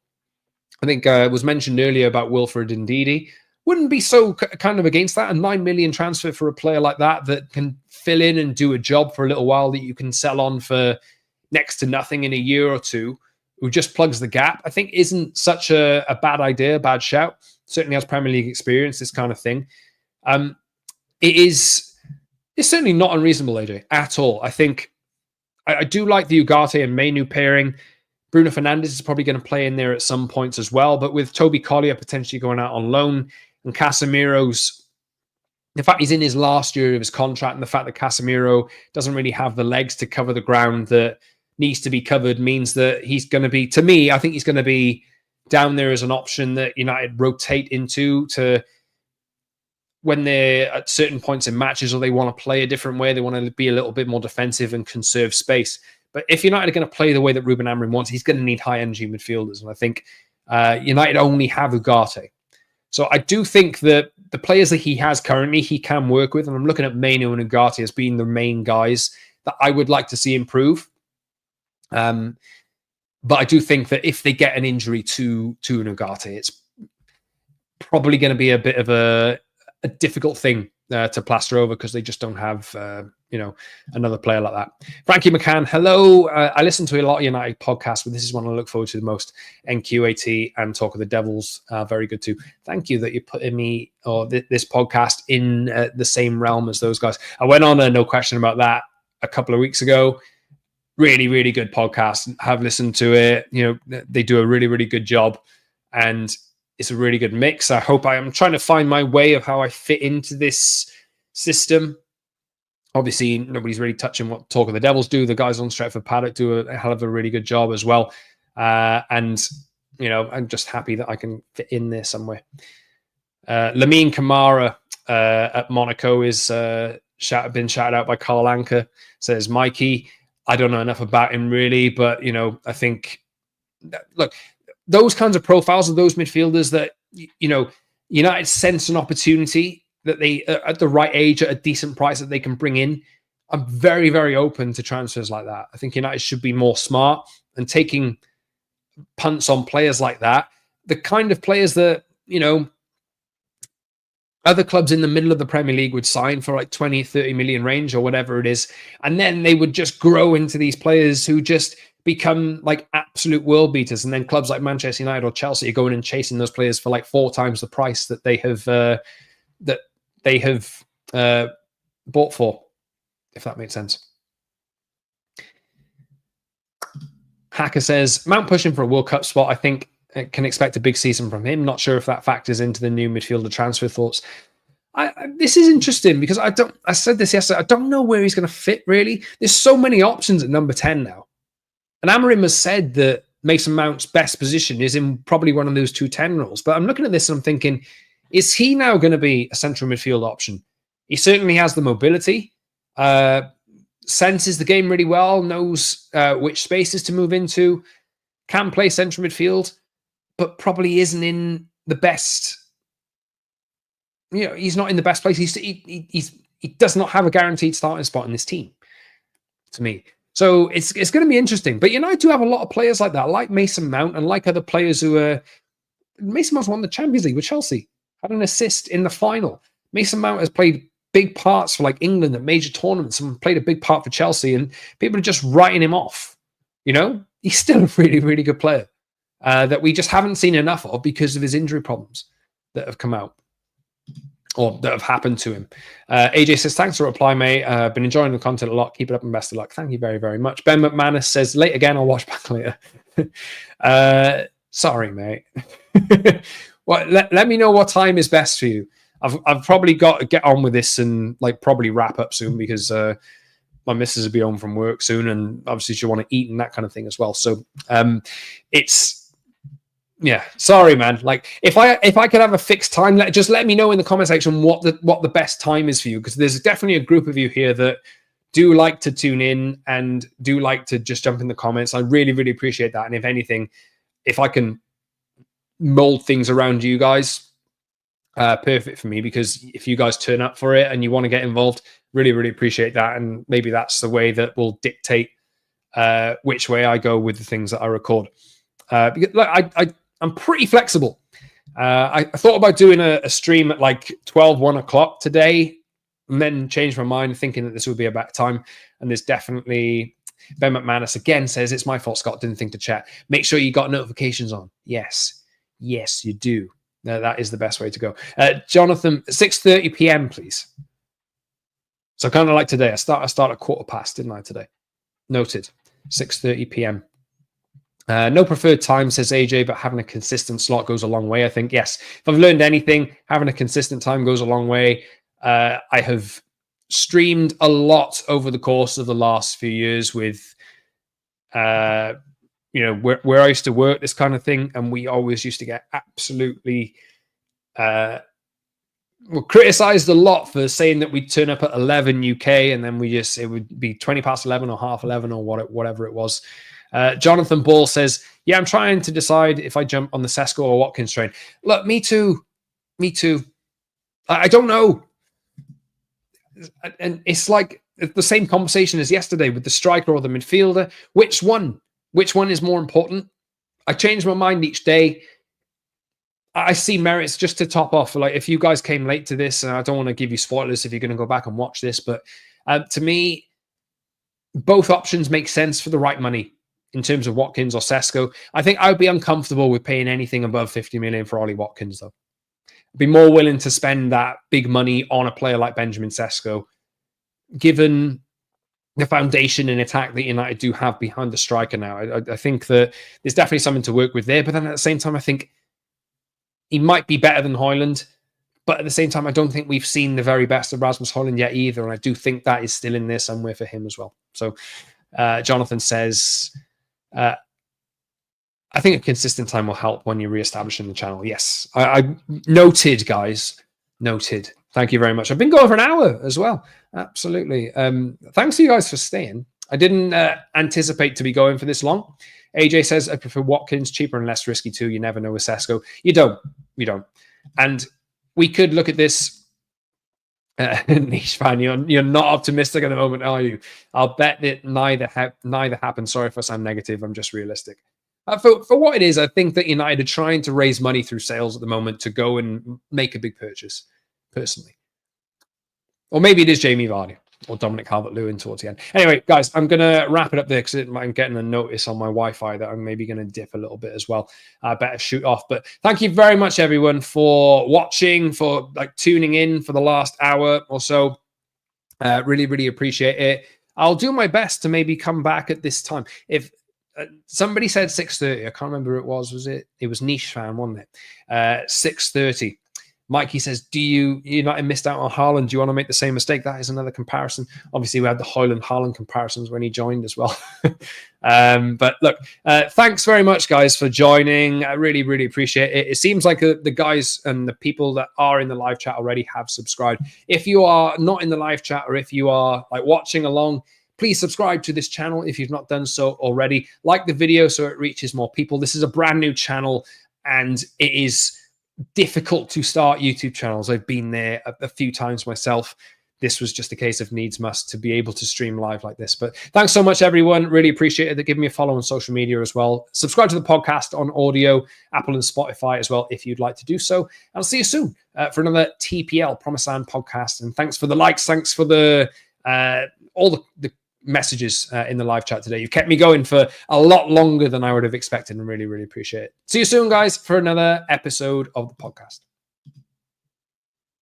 I think it was mentioned earlier about Wilfred Ndidi. Wouldn't be so kind of against that. A 9 million transfer for a player like that can fill in and do a job for a little while, that you can sell on for next to nothing in a year or two, who just plugs the gap, I think isn't such a bad idea, bad shout. Certainly has Premier League experience, this kind of thing. It's certainly not unreasonable, AJ, at all. I think I do like the Ugarte and Manu pairing. Bruno Fernandes is probably going to play in there at some points as well, but with Toby Collier potentially going out on loan, and Casemiro's, in fact, he's in his last year of his contract, and the fact that Casemiro doesn't really have the legs to cover the ground that needs to be covered means that he's going to be, to me, I think he's going to be down there as an option that United rotate into to when they're at certain points in matches, or they want to play a different way, they want to be a little bit more defensive and conserve space. But if United are going to play the way that Ruben Amorim wants, he's going to need high-energy midfielders. And I think United only have Ugarte. So I do think that the players that he has currently, he can work with. And I'm looking at Manu and Ugarte as being the main guys that I would like to see improve. But I do think that if they get an injury to an Ugarte, it's probably going to be a bit of a difficult thing to plaster over, because they just don't have, another player like that. Frankie McCann, hello. I listen to a lot of United podcasts, but this is one I look forward to the most. NQAT and Talk of the Devils, very good too. Thank you that you're putting me or this podcast in the same realm as those guys. I went on no question about that a couple of weeks ago. Really, really good podcast. Have listened to it. They do a really, really good job, and it's a really good mix. I hope I'm trying to find my way of how I fit into this system. Obviously, nobody's really touching what Talk of the Devils do. The guys on Stretford Paddock do a hell of a really good job as well. And I'm just happy that I can fit in there somewhere. Lamine Kamara at Monaco is been shouted out by Carl Anker. Says, Mikey, I don't know enough about him really, but, I think, look, those kinds of profiles of those midfielders that, United sense an opportunity that they, at the right age, at a decent price that they can bring in. I'm very, very open to transfers like that. I think United should be more smart and taking punts on players like that. The kind of players that, other clubs in the middle of the Premier League would sign for like 20, 30 million range or whatever it is. And then they would just grow into these players who just become like absolute world beaters. And then clubs like Manchester United or Chelsea are going and chasing those players for like 4 times the price that they have bought for, if that makes sense. Hacker says, Mount pushing for a World Cup spot. I think can expect a big season from him. Not sure if that factors into the new midfielder transfer thoughts. This is interesting because I said this yesterday. I don't know where he's going to fit really. There's so many options at number 10 now. And Amorim has said that Mason Mount's best position is in probably one of those 2 10 roles. But I'm looking at this and I'm thinking, is he now going to be a central midfield option? He certainly has the mobility, senses the game really well, knows which spaces to move into, can play central midfield, but probably isn't in the best. He's not in the best place. He does not have a guaranteed starting spot in this team, to me. So it's going to be interesting. But I do have a lot of players like that, like Mason Mount and like other players who are. Mason Mount's won the Champions League with Chelsea, had an assist in the final. Mason Mount has played big parts for like England at major tournaments and played a big part for Chelsea, and people are just writing him off. He's still a really, really good player that we just haven't seen enough of because of his injury problems that have come out or that have happened to him. AJ says, thanks for the reply, mate. Been enjoying the content a lot. Keep it up and best of luck. Thank you very, very much. Ben McManus says, late again, I'll watch back later. Sorry, mate. Well, let me know what time is best for you. I've probably got to get on with this and probably wrap up soon because my missus will be home from work soon, and obviously she'll want to eat and that kind of thing as well. So it's Yeah, sorry, man. Like if I could have a fixed time, just let me know in the comment section what the best time is for you, because there's definitely a group of you here that do like to tune in and do like to just jump in the comments. I really, really appreciate that. And if anything, if I can mold things around you guys, perfect for me, because if you guys turn up for it and you want to get involved, really, really appreciate that. And maybe that's the way that will dictate which way I go with the things that I record. Because look, I'm pretty flexible. I thought about doing a stream at like 1 o'clock today, and then changed my mind, thinking that this would be a better time. And there's definitely Ben McManus again says, it's my fault, Scott, didn't think to chat. Make sure you got notifications on. Yes, you do. That is the best way to go. Jonathan, 6:30 p.m., please. So kind of like today, I start at 1:15, didn't I, today? Noted. 6:30 p.m. No preferred time, says AJ, but having a consistent slot goes a long way, I think. Yes, if I've learned anything, having a consistent time goes a long way. I have streamed a lot over the course of the last few years with, where I used to work, this kind of thing, and we always used to get absolutely criticized a lot for saying that we'd turn up at 11 UK and then it would be 20 past 11 or half 11 or whatever it was. Jonathan Ball says, yeah, I'm trying to decide if I jump on the Sesko or Watkins train. Look, me too. I don't know. And it's like the same conversation as yesterday with the striker or the midfielder. Which one is more important? I change my mind each day. I see merits, just to top off. Like, if you guys came late to this, and I don't want to give you spoilers if you're going to go back and watch this, but to me, both options make sense for the right money in terms of Watkins or Sesko. I think I would be uncomfortable with paying anything above 50 million for Ollie Watkins, though. I'd be more willing to spend that big money on a player like Benjamin Sesko, given the foundation and attack that United do have behind the striker now. I think that there's definitely something to work with there, but then at the same time, I think he might be better than Højlund, but at the same time, I don't think we've seen the very best of Rasmus Højlund yet either, and I do think that is still in there somewhere for him as well. So Jonathan says, I think a consistent time will help when you're re-establishing the channel. Yes, I noted, guys. Noted. Thank you very much. I've been going for an hour as well. Absolutely. Thanks to you guys for staying. I didn't anticipate to be going for this long. AJ says, I prefer Watkins, cheaper and less risky too. You never know with Sesko. You don't. And we could look at this. Niche fan, you're not optimistic at the moment, are you? I'll bet that neither happens. Sorry if I sound negative. I'm just realistic. For what it is, I think that United are trying to raise money through sales at the moment to go and make a big purchase, personally. Or maybe it is Jamie Vardy or Dominic Calvert-Lewin towards the end. Anyway, guys, I'm going to wrap it up there because I'm getting a notice on my Wi-Fi that I'm maybe going to dip a little bit as well. I better shoot off. But thank you very much, everyone, for watching, for tuning in for the last hour or so. Really, really appreciate it. I'll do my best to maybe come back at this time. If somebody said 6:30, I can't remember who it was. Was it? It was Niche Fan, wasn't it? 6:30. Mikey says, United missed out on Haaland. Do you want to make the same mistake? That is another comparison. Obviously, we had the Højlund-Haaland comparisons when he joined as well. But look, thanks very much, guys, for joining. I really, really appreciate it. It seems like the guys and the people that are in the live chat already have subscribed. If you are not in the live chat, or if you are watching along, please subscribe to this channel if you've not done so already. Like the video so it reaches more people. This is a brand new channel, and it is difficult to start YouTube channels. I've been there a few times myself. This was just a case of needs must to be able to stream live like this. But thanks so much, everyone. Really appreciate it. Give me a follow on social media as well. Subscribe to the podcast on audio, Apple and Spotify as well, if you'd like to do so. I'll see you soon for another TPL Promised Land podcast. And thanks for the likes. Thanks for the all the messages in the live chat today. You've kept me going for a lot longer than I would have expected, and really, really appreciate it. See you soon, guys, for another episode of the podcast.